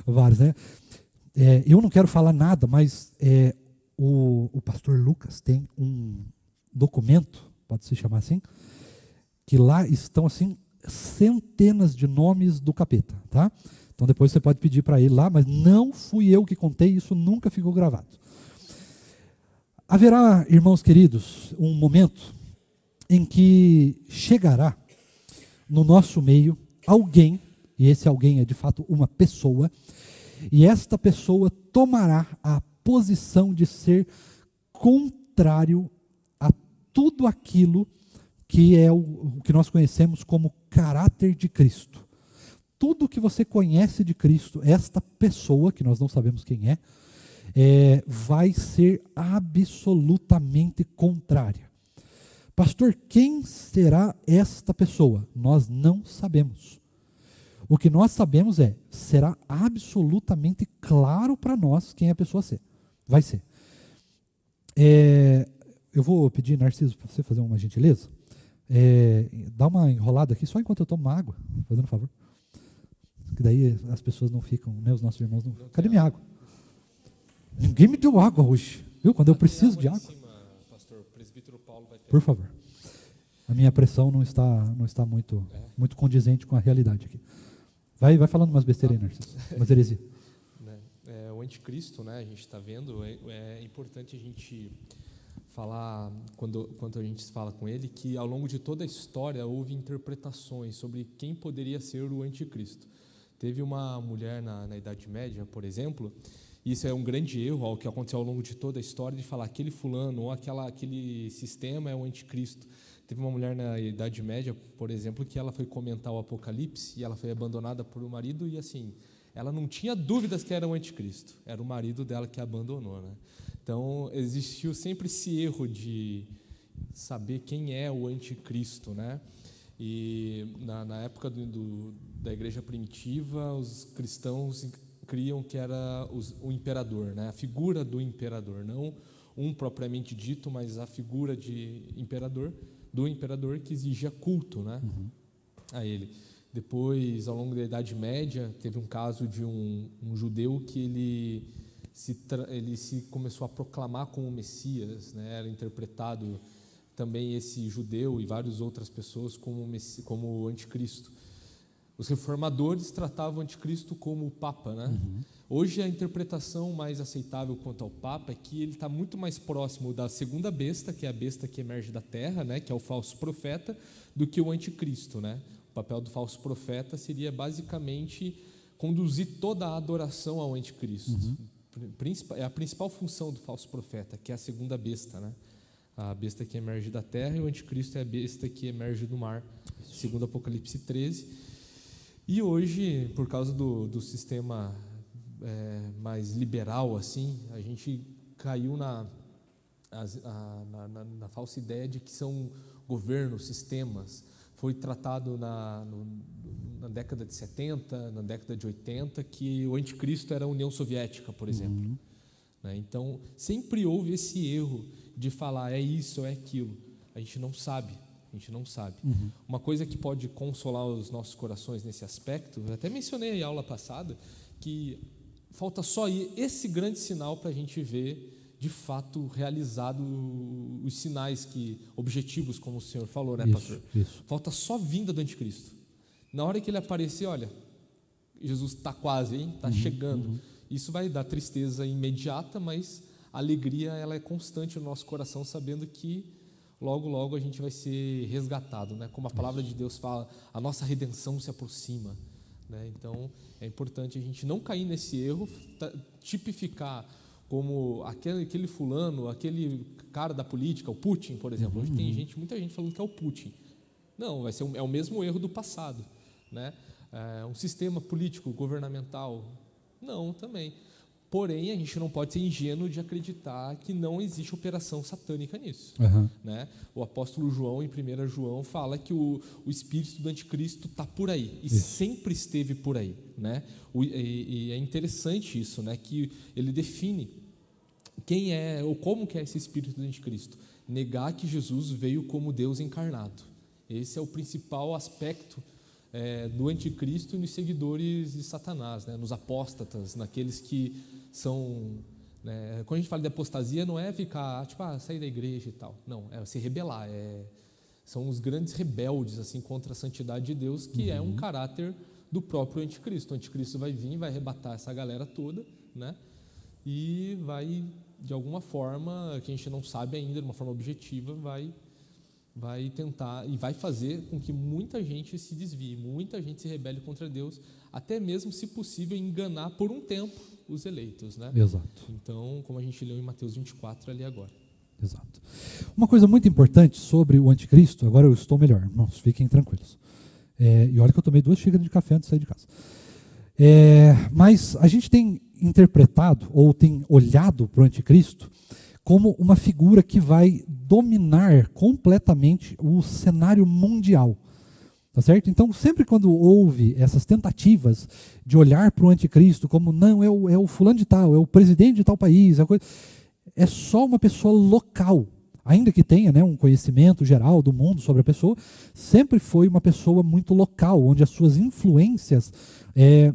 vários, né? Eu não quero falar nada, mas o pastor Lucas tem um documento, pode se chamar assim, que lá estão assim centenas de nomes do capeta, tá? Então depois você pode pedir para ele lá, mas não fui eu que contei, isso nunca ficou gravado. Haverá, irmãos queridos, um momento em que chegará no nosso meio alguém, e esse alguém é de fato uma pessoa, e esta pessoa tomará a posição de ser contrário a tudo aquilo que é o que nós conhecemos como caráter de Cristo. Tudo que você conhece de Cristo, esta pessoa, que nós não sabemos quem vai ser absolutamente contrária. Pastor, quem será esta pessoa? Nós não sabemos. O que nós sabemos será absolutamente claro para nós quem a pessoa vai ser. Eu vou pedir, Narciso, para você fazer uma gentileza. Dá uma enrolada aqui, só enquanto eu tomo água, fazendo um favor. Que daí as pessoas não ficam, né, os nossos irmãos não. Cadê minha água? Ninguém me deu água hoje, viu? Quando eu preciso de água. Pastor, presbítero Paulo vai ter. Por favor. A minha pressão não está muito condizente com a realidade aqui. Vai falando umas besteiras aí, Narciso. Umas heresias. O anticristo, né, a gente está vendo, é importante a gente falar, quando a gente fala com ele, que ao longo de toda a história houve interpretações sobre quem poderia ser o anticristo. Teve uma mulher na Idade Média, por exemplo, e isso é um grande erro ao que aconteceu ao longo de toda a história, de falar aquele fulano ou aquele sistema é o anticristo. Teve uma mulher na Idade Média, por exemplo, que ela foi comentar o Apocalipse e ela foi abandonada por um marido e assim, ela não tinha dúvidas que era o anticristo, era o marido dela que a abandonou, né? Então, existiu sempre esse erro de saber quem é o anticristo, né? E na época da igreja primitiva, os cristãos criam que era o imperador, né? A figura do imperador, não um propriamente dito, mas a figura do imperador que exigia culto, né? A ele. Depois, ao longo da Idade Média, teve um caso de um judeu que ele se começou a proclamar como Messias, né? Era interpretado também esse judeu e várias outras pessoas como anticristo. Os reformadores tratavam o anticristo como o Papa, né? Hoje a interpretação mais aceitável quanto ao Papa é que ele está muito mais próximo da segunda besta, que é a besta que emerge da terra, né? Que é o falso profeta, do que o anticristo, né? O papel do falso profeta seria basicamente conduzir toda a adoração ao anticristo. É a principal função do falso profeta, que é a segunda besta, né? A besta que emerge da terra, e o anticristo é a besta que emerge do mar, segundo Apocalipse 13. E hoje, por causa do sistema mais liberal, assim, a gente caiu na falsa ideia de que são governos, sistemas. Foi tratado na década de 70, na década de 80, que o anticristo era a União Soviética, por exemplo. Né? Então, sempre houve esse erro de falar é isso ou é aquilo. A gente não sabe. Uma coisa que pode consolar os nossos corações nesse aspecto, eu até mencionei em aula passada, que falta só esse grande sinal para a gente ver de fato realizado os sinais objetivos, como o senhor falou, né, pastor? Isso. Falta só a vinda do anticristo. Na hora que ele aparecer, olha, Jesus está quase, hein? Está chegando. Isso vai dar tristeza imediata, mas a alegria ela é constante no nosso coração, sabendo que logo, logo a gente vai ser resgatado, né? Como a palavra de Deus fala, a nossa redenção se aproxima, né? Então, é importante a gente não cair nesse erro, tipificar como aquele fulano, aquele cara da política, o Putin, por exemplo. Hoje tem muita gente falando que é o Putin. Não, é o mesmo erro do passado, né? Um sistema político, governamental, não, também. Porém, a gente não pode ser ingênuo de acreditar que não existe operação satânica nisso. Né? O apóstolo João, em 1 João, fala que o espírito do anticristo está por aí, e sempre esteve por aí. Né? E é interessante isso, né? Que ele define quem é, ou como que é esse espírito do anticristo. Negar que Jesus veio como Deus encarnado. Esse é o principal aspecto do anticristo e nos seguidores de Satanás, né? Nos apóstatas, naqueles que são, né? Quando a gente fala de apostasia, não é ficar, sair da igreja e tal, não, é se rebelar, são os grandes rebeldes assim, contra a santidade de Deus, que é um caráter do próprio anticristo. O anticristo vai vir, vai arrebatar essa galera toda, né? E vai, de alguma forma, que a gente não sabe ainda, de uma forma objetiva, vai tentar e vai fazer com que muita gente se desvie, muita gente se rebele contra Deus, até mesmo, se possível, enganar por um tempo os eleitos, né? Exato. Então, como a gente leu em Mateus 24 ali agora. Exato. Uma coisa muito importante sobre o anticristo, agora eu estou melhor, irmãos, fiquem tranquilos. E olha que eu tomei 2 xícaras de café antes de sair de casa. Mas a gente tem interpretado, ou tem olhado para o anticristo como uma figura que vai dominar completamente o cenário mundial. Tá certo? Então, sempre quando houve essas tentativas de olhar para o anticristo como, não, é o fulano de tal, é o presidente de tal país, é só uma pessoa local. Ainda que tenha, né, um conhecimento geral do mundo sobre a pessoa, sempre foi uma pessoa muito local, onde as suas influências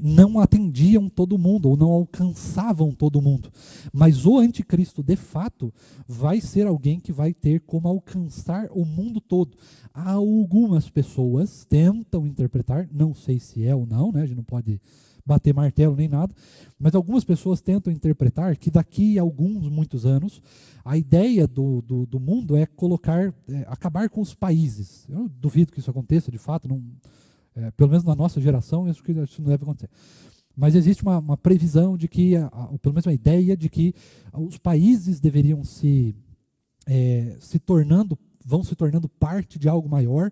não atendiam todo mundo, ou não alcançavam todo mundo. Mas o anticristo, de fato, vai ser alguém que vai ter como alcançar o mundo todo. Algumas pessoas tentam interpretar, não sei se é ou não, né, a gente não pode bater martelo nem nada, mas algumas pessoas tentam interpretar que daqui a muitos anos, a ideia do mundo é acabar com os países. Eu duvido que isso aconteça, de fato, pelo menos na nossa geração, isso não deve acontecer. Mas existe uma previsão de que, pelo menos uma ideia de que os países deveriam vão se tornando parte de algo maior,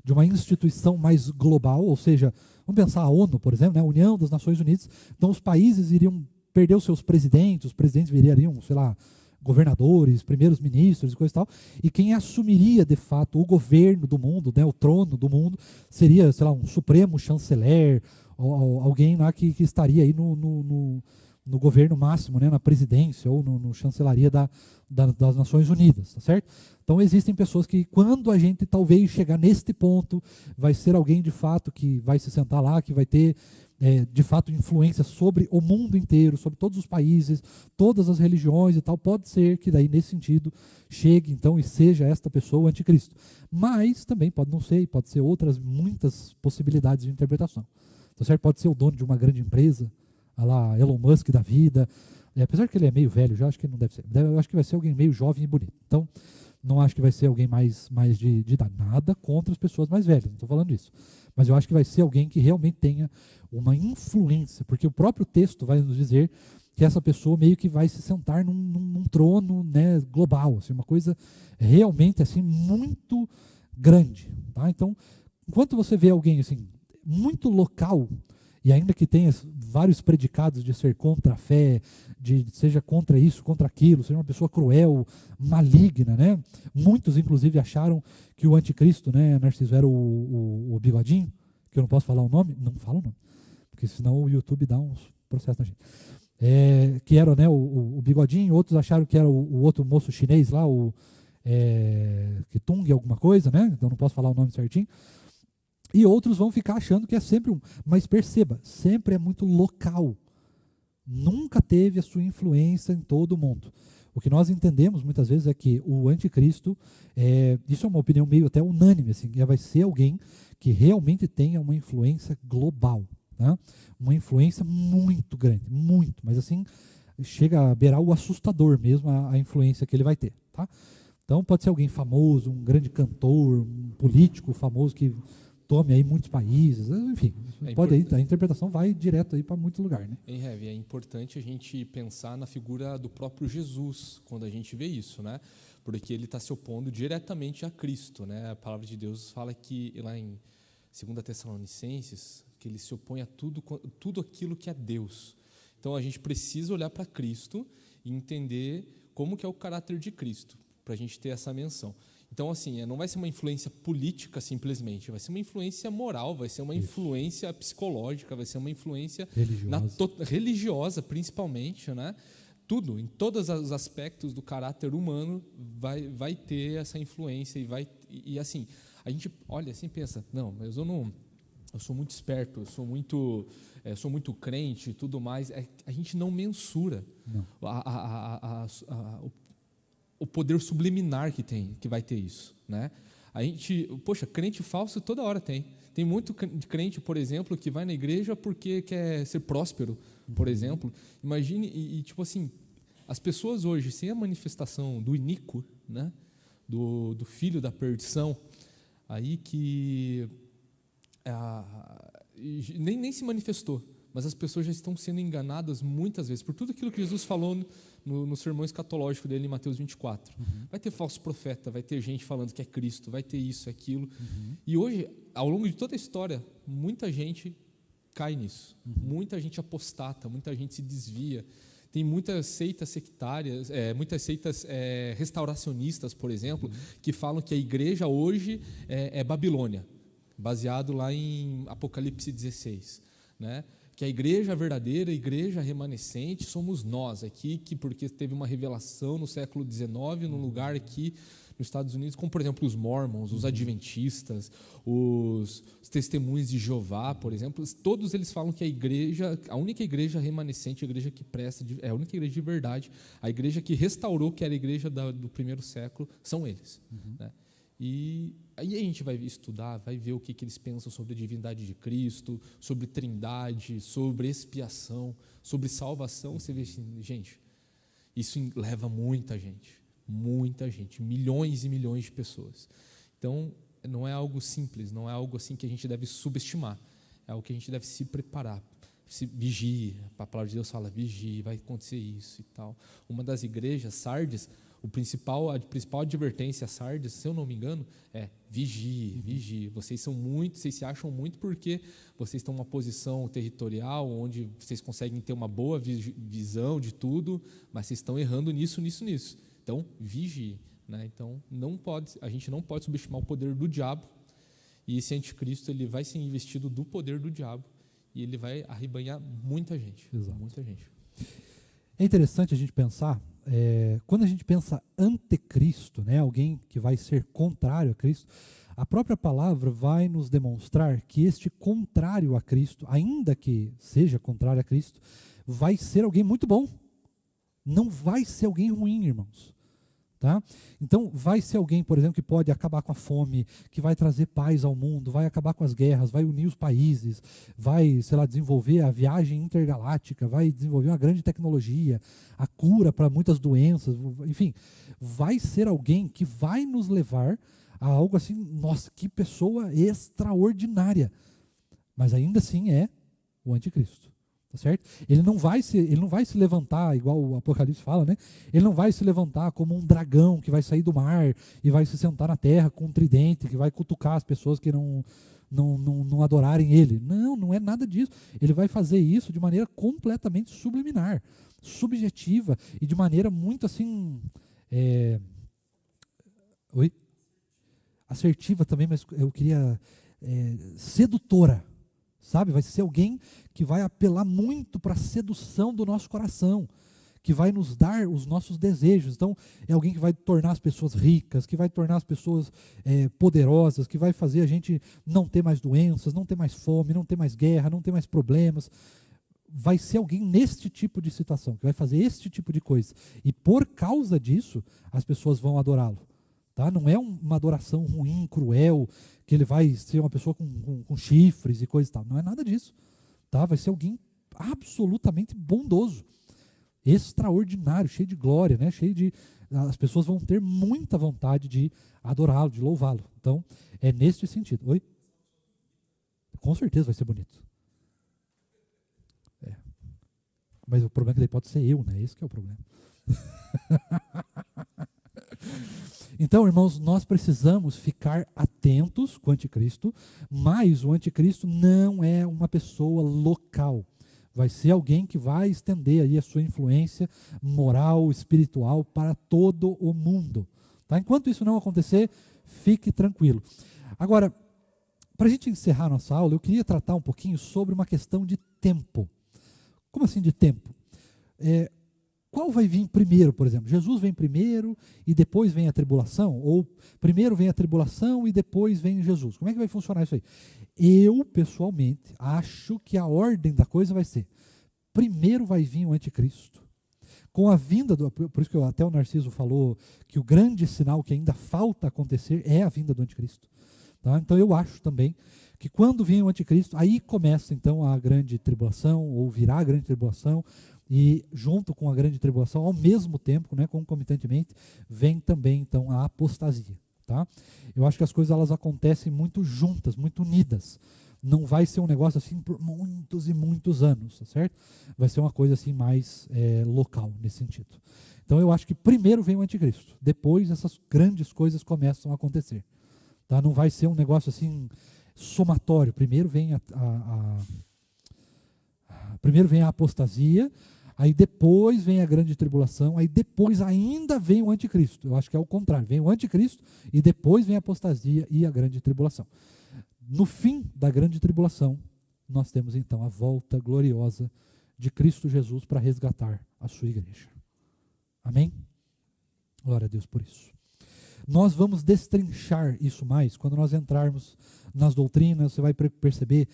de uma instituição mais global, ou seja, vamos pensar a ONU, por exemplo, né, a União das Nações Unidas. Então os países iriam perder os seus presidentes, os presidentes virariam, sei lá, governadores, primeiros ministros e coisa e tal, e quem assumiria de fato o governo do mundo, né, o trono do mundo, seria, sei lá, um supremo chanceler, ou alguém lá que estaria aí no no governo máximo, né, na presidência ou no chancelaria das Nações Unidas, tá certo? Então existem pessoas que, quando a gente talvez chegar neste ponto, vai ser alguém de fato que vai se sentar lá, que vai ter de fato influência sobre o mundo inteiro, sobre todos os países, todas as religiões e tal. Pode ser que daí nesse sentido chegue então e seja esta pessoa o anticristo. Mas também pode não ser, pode ser outras muitas possibilidades de interpretação. Tá certo? Pode ser o dono de uma grande empresa, a lá Elon Musk da vida. Apesar que ele é meio velho já, acho que não deve ser. Eu acho que vai ser alguém meio jovem e bonito. Então, não acho que vai ser alguém mais de idade. Nada contra as pessoas mais velhas, não estou falando isso. Mas eu acho que vai ser alguém que realmente tenha uma influência, porque o próprio texto vai nos dizer que essa pessoa meio que vai se sentar num trono, né, global, assim, uma coisa realmente assim, muito grande. Tá? Então, enquanto você vê alguém assim, muito local, e ainda que tenha vários predicados de ser contra a fé, seja contra isso, contra aquilo, seja uma pessoa cruel, maligna, né? Muitos, inclusive, acharam que o anticristo, né, Narciso, era o bigodinho, que eu não posso falar o nome, não falo o nome, porque senão o YouTube dá uns processos na gente. Que era, né, o bigodinho, outros acharam que era o outro moço chinês lá, que Tung alguma coisa, né? Então não posso falar o nome certinho. E outros vão ficar achando que é sempre um. Mas perceba, sempre é muito local. Nunca teve a sua influência em todo o mundo. O que nós entendemos muitas vezes é que o anticristo, isso é uma opinião meio até unânime, assim, vai ser alguém que realmente tenha uma influência global. Né? Uma influência muito grande, muito, mas assim, chega a beirar o assustador mesmo a influência que ele vai ter. Tá? Então pode ser alguém famoso, um grande cantor, um político famoso que tome aí muitos países, enfim, pode aí, a interpretação vai direto aí para muito lugar, né? É importante a gente pensar na figura do próprio Jesus quando a gente vê isso, né? Porque ele está se opondo diretamente a Cristo, né? A palavra de Deus fala que lá em 2 Tessalonicenses que ele se opõe a tudo aquilo que é Deus. Então a gente precisa olhar para Cristo e entender como que é o caráter de Cristo para a gente ter essa menção. Então, assim, não vai ser uma influência política simplesmente, vai ser uma influência moral, vai ser uma influência psicológica, vai ser uma influência religiosa, principalmente, né? Tudo, em todos os aspectos do caráter humano vai ter essa influência e assim, a gente olha assim e pensa, não, mas eu sou muito esperto, eu sou muito crente e tudo mais, a gente não mensura o poder subliminar que vai ter isso, né? A gente, crente falso toda hora tem muito crente, por exemplo, que vai na igreja porque quer ser próspero, por exemplo. Imagine, e tipo assim, as pessoas hoje, sem a manifestação do iníquo, né? Do filho da perdição, aí que nem se manifestou, mas as pessoas já estão sendo enganadas muitas vezes por tudo aquilo que Jesus falou no sermão escatológico dele em Mateus 24. Vai ter falso profeta, vai ter gente falando que é Cristo, vai ter isso, aquilo. E hoje, ao longo de toda a história, muita gente cai nisso. Muita gente apostata, muita gente se desvia. Tem muitas seitas sectárias, muitas seitas restauracionistas, por exemplo, que falam que a igreja hoje é Babilônia, baseado lá em Apocalipse 16, né? Que a igreja verdadeira, a igreja remanescente, somos nós aqui, porque teve uma revelação no século XIX, num lugar aqui nos Estados Unidos, como, por exemplo, os Mormons, os Adventistas, os Testemunhos de Jeová, por exemplo, todos eles falam que a única igreja remanescente, a igreja que presta, é a única igreja de verdade, a igreja que restaurou, que era a igreja do primeiro século, são eles. Né? E aí a gente vai estudar, vai ver o que eles pensam sobre a divindade de Cristo, sobre trindade, sobre expiação, sobre salvação. Você vê assim, gente, isso leva muita gente, milhões e milhões de pessoas. Então, não é algo simples, não é algo assim que a gente deve subestimar, é algo que a gente deve se preparar. Vigie, a palavra de Deus fala, vigie, vai acontecer isso e tal. Uma das igrejas, Sardes, a principal advertência a Sardes, se eu não me engano, é vigie. Vocês se acham muito porque vocês estão em uma posição territorial onde vocês conseguem ter uma boa visão de tudo, mas vocês estão errando nisso. Então, vigie. Né? Então, a gente não pode subestimar o poder do diabo, e esse anticristo ele vai ser investido do poder do diabo, e ele vai arrebanhar muita gente. Exato. Muita gente. É interessante a gente pensar, quando a gente pensa anticristo, né, alguém que vai ser contrário a Cristo, a própria palavra vai nos demonstrar que este contrário a Cristo, ainda que seja contrário a Cristo, vai ser alguém muito bom. Não vai ser alguém ruim, irmãos. Tá? Então, vai ser alguém, por exemplo, que pode acabar com a fome, que vai trazer paz ao mundo, vai acabar com as guerras, vai unir os países, vai, sei lá, desenvolver a viagem intergaláctica, vai desenvolver uma grande tecnologia, a cura para muitas doenças, enfim, vai ser alguém que vai nos levar a algo assim, nossa, que pessoa extraordinária. Mas ainda assim é o anticristo. Tá certo? Ele não vai se levantar, igual o Apocalipse fala, né? Ele não vai se levantar como um dragão que vai sair do mar e vai se sentar na terra com um tridente, que vai cutucar as pessoas que não adorarem ele. Não, não é nada disso. Ele vai fazer isso de maneira completamente subliminar, subjetiva e de maneira muito assim. Assertiva também, mas eu queria. Sedutora. Sabe, vai ser alguém que vai apelar muito para a sedução do nosso coração, que vai nos dar os nossos desejos. Então, é alguém que vai tornar as pessoas ricas, que vai tornar as pessoas poderosas, que vai fazer a gente não ter mais doenças, não ter mais fome, não ter mais guerra, não ter mais problemas. Vai ser alguém neste tipo de situação, que vai fazer este tipo de coisa. E por causa disso, as pessoas vão adorá-lo. Tá? Não é uma adoração ruim, cruel, que ele vai ser uma pessoa com chifres e coisa e tal. Não é nada disso. Tá? Vai ser alguém absolutamente bondoso, extraordinário, cheio de glória, né? As pessoas vão ter muita vontade de adorá-lo, de louvá-lo. Então, é nesse sentido. Oi? Com certeza vai ser bonito. Mas o problema é que daí pode ser eu, né? Esse que é o problema. Então, irmãos, nós precisamos ficar atentos com o anticristo, mas o anticristo não é uma pessoa local. Vai ser alguém que vai estender aí a sua influência moral, espiritual para todo o mundo. Tá? Enquanto isso não acontecer, fique tranquilo. Agora, para a gente encerrar nossa aula, eu queria tratar um pouquinho sobre uma questão de tempo. Como assim de tempo? Qual vai vir primeiro, por exemplo? Jesus vem primeiro e depois vem a tribulação? Ou primeiro vem a tribulação e depois vem Jesus? Como é que vai funcionar isso aí? Eu, pessoalmente, acho que a ordem da coisa vai ser: primeiro vai vir o anticristo. Com a vinda por isso que até o Narciso falou que o grande sinal que ainda falta acontecer é a vinda do anticristo. Tá? Então eu acho também que quando vem o anticristo, aí começa então a grande tribulação, ou virá a grande tribulação, e junto com a grande tribulação, ao mesmo tempo, né, concomitantemente, vem também então a apostasia. Tá? Eu acho que as coisas elas acontecem muito juntas, muito unidas. Não vai ser um negócio assim por muitos e muitos anos, tá certo? Vai ser uma coisa assim mais local nesse sentido. Então eu acho que primeiro vem o anticristo, depois essas grandes coisas começam a acontecer. Tá? Não vai ser um negócio assim somatório. Primeiro vem a apostasia, aí depois vem a grande tribulação, aí depois ainda vem o anticristo. Eu acho que é o contrário. Vem o anticristo e depois vem a apostasia e a grande tribulação. No fim da grande tribulação, nós temos então a volta gloriosa de Cristo Jesus para resgatar a sua igreja. Amém? Glória a Deus por isso. Nós vamos destrinchar isso mais quando nós entrarmos nas doutrinas. Você vai perceber,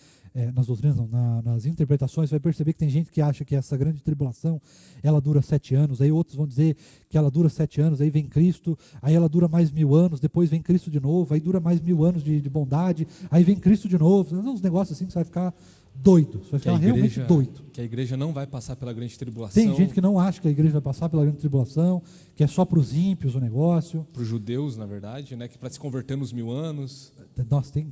nas doutrinas não, nas interpretações, você vai perceber que tem gente que acha que essa grande tribulação, ela dura 7 anos, aí outros vão dizer que ela dura 7 anos, aí vem Cristo, aí ela dura mais 1000 anos, depois vem Cristo de novo, aí dura mais 1000 anos de bondade, aí vem Cristo de novo. Uns negócios assim que você vai ficar doido, você vai ficar realmente doido. Que a igreja não vai passar pela grande tribulação. Tem gente que não acha que a igreja vai passar pela grande tribulação, que é só para os ímpios o negócio. Para os judeus, na verdade, né, que para se converter nos 1000 anos. Nossa, tem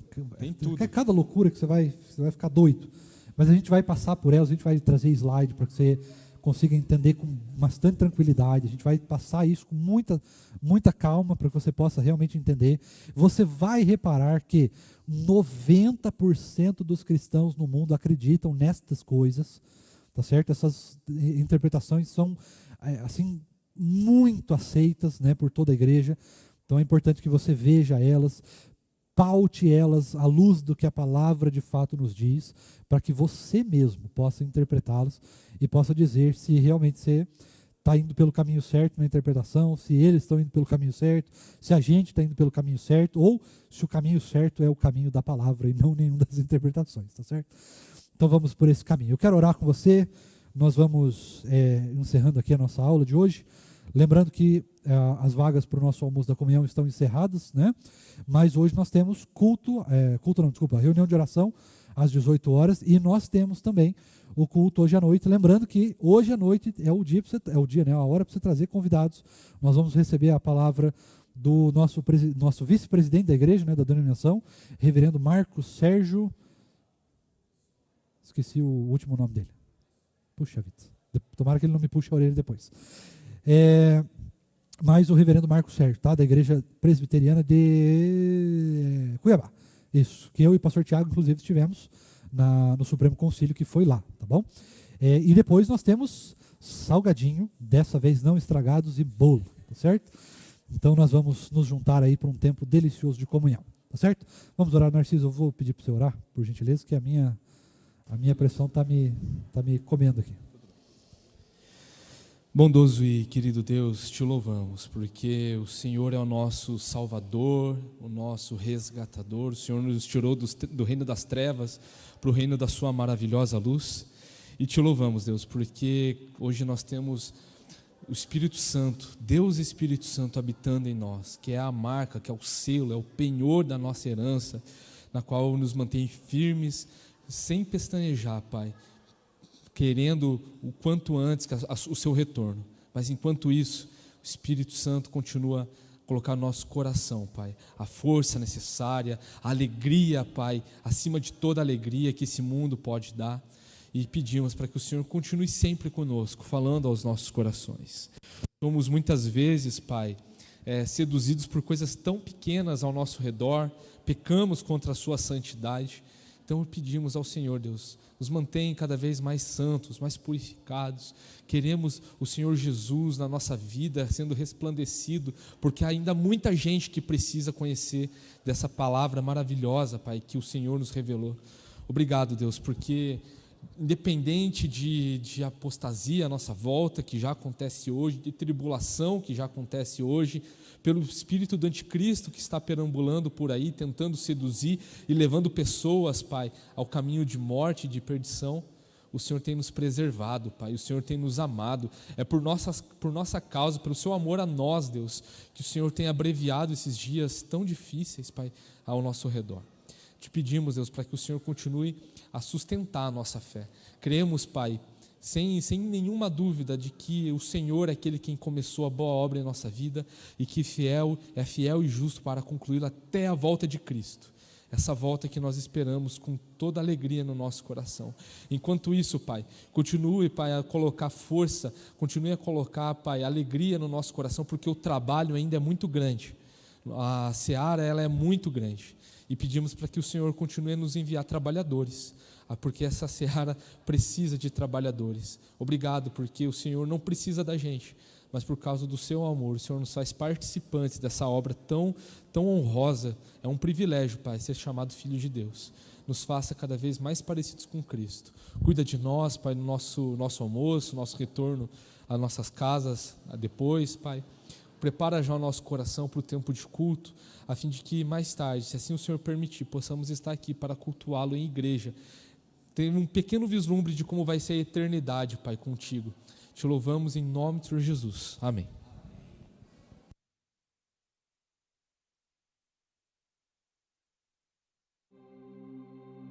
tudo. Cada loucura que você vai ficar doido. Mas a gente vai passar por elas, a gente vai trazer slide para que você consiga entender com bastante tranquilidade. A gente vai passar isso com muita calma para que você possa realmente entender. Você vai reparar que 90% dos cristãos no mundo acreditam nestas coisas, tá certo? Essas interpretações são assim muito aceitas, né, por toda a igreja. Então é importante que você veja elas. paute elas à luz do que a palavra de fato nos diz, para que você mesmo possa interpretá-las e possa dizer se realmente você está indo pelo caminho certo na interpretação, se eles estão indo pelo caminho certo, se a gente está indo pelo caminho certo, ou se o caminho certo é o caminho da palavra e não nenhum das interpretações, tá certo? Então vamos por esse caminho. Eu quero orar com você, nós vamos encerrando aqui a nossa aula de hoje, lembrando que as vagas para o nosso almoço da comunhão estão encerradas, né? Mas hoje nós temos reunião de oração às 18 horas, e nós temos também o culto hoje à noite, lembrando que hoje à noite é o dia, né, a hora para você trazer convidados. Nós vamos receber a palavra do nosso vice-presidente da igreja, né, da denominação, reverendo Marcos Sérgio, esqueci o último nome dele, puxa vida, tomara que ele não me puxe a orelha depois, mas o reverendo Marcos Sérgio, tá, da igreja presbiteriana de Cuiabá, isso, que eu e o pastor Tiago inclusive estivemos no Supremo Concílio, que foi lá, tá bom? E depois nós temos salgadinho, dessa vez não estragados, e bolo, tá certo? Então nós vamos nos juntar aí para um tempo delicioso de comunhão, tá certo? Vamos orar. Narciso, eu vou pedir para você orar, por gentileza, que a minha pressão está me comendo aqui. Bondoso e querido Deus, te louvamos, porque o Senhor é o nosso Salvador, o nosso resgatador. O Senhor nos tirou do reino das trevas para o reino da sua maravilhosa luz. E te louvamos, Deus, porque hoje nós temos o Espírito Santo, Deus Espírito Santo habitando em nós, que é a marca, que é o selo, é o penhor da nossa herança, na qual nos mantém firmes, sem pestanejar, Pai, querendo o quanto antes o seu retorno. Mas enquanto isso, o Espírito Santo continua a colocar no nosso coração, Pai, a força necessária, a alegria, Pai, acima de toda alegria que esse mundo pode dar. E pedimos para que o Senhor continue sempre conosco, falando aos nossos corações. Somos muitas vezes, Pai, seduzidos por coisas tão pequenas ao nosso redor, pecamos contra a sua santidade. Então pedimos ao Senhor, Deus, nos mantém cada vez mais santos, mais purificados. Queremos o Senhor Jesus na nossa vida sendo resplandecido, porque há ainda muita gente que precisa conhecer dessa palavra maravilhosa, Pai, que o Senhor nos revelou. Obrigado, Deus, porque independente de apostasia à nossa volta, que já acontece hoje, de tribulação que já acontece hoje, pelo espírito do anticristo que está perambulando por aí, tentando seduzir e levando pessoas, Pai, ao caminho de morte e de perdição, o Senhor tem nos preservado, Pai, o Senhor tem nos amado. É por nossa causa, pelo seu amor a nós, Deus, que o Senhor tem abreviado esses dias tão difíceis, Pai, ao nosso redor. Te pedimos, Deus, para que o Senhor continue a sustentar a nossa fé. Cremos, Pai, sem nenhuma dúvida de que o Senhor é aquele quem começou a boa obra em nossa vida e que é fiel e justo para concluí-la até a volta de Cristo. Essa volta que nós esperamos com toda alegria no nosso coração. Enquanto isso, Pai, continue, Pai, a colocar força, continue a colocar, Pai, alegria no nosso coração, porque o trabalho ainda é muito grande. A seara, ela é muito grande. E pedimos para que o Senhor continue a nos enviar trabalhadores, porque essa seara precisa de trabalhadores. Obrigado, porque o Senhor não precisa da gente, mas por causa do seu amor, o Senhor nos faz participantes dessa obra tão honrosa. É um privilégio, Pai, ser chamado filho de Deus. Nos faça cada vez mais parecidos com Cristo. Cuida de nós, Pai, no nosso almoço, nosso retorno às nossas casas depois, Pai. Prepara já o nosso coração para o tempo de culto, a fim de que mais tarde, se assim o Senhor permitir, possamos estar aqui para cultuá-lo em igreja. Tem um pequeno vislumbre de como vai ser a eternidade, Pai, contigo. Te louvamos em nome de Jesus. Amém.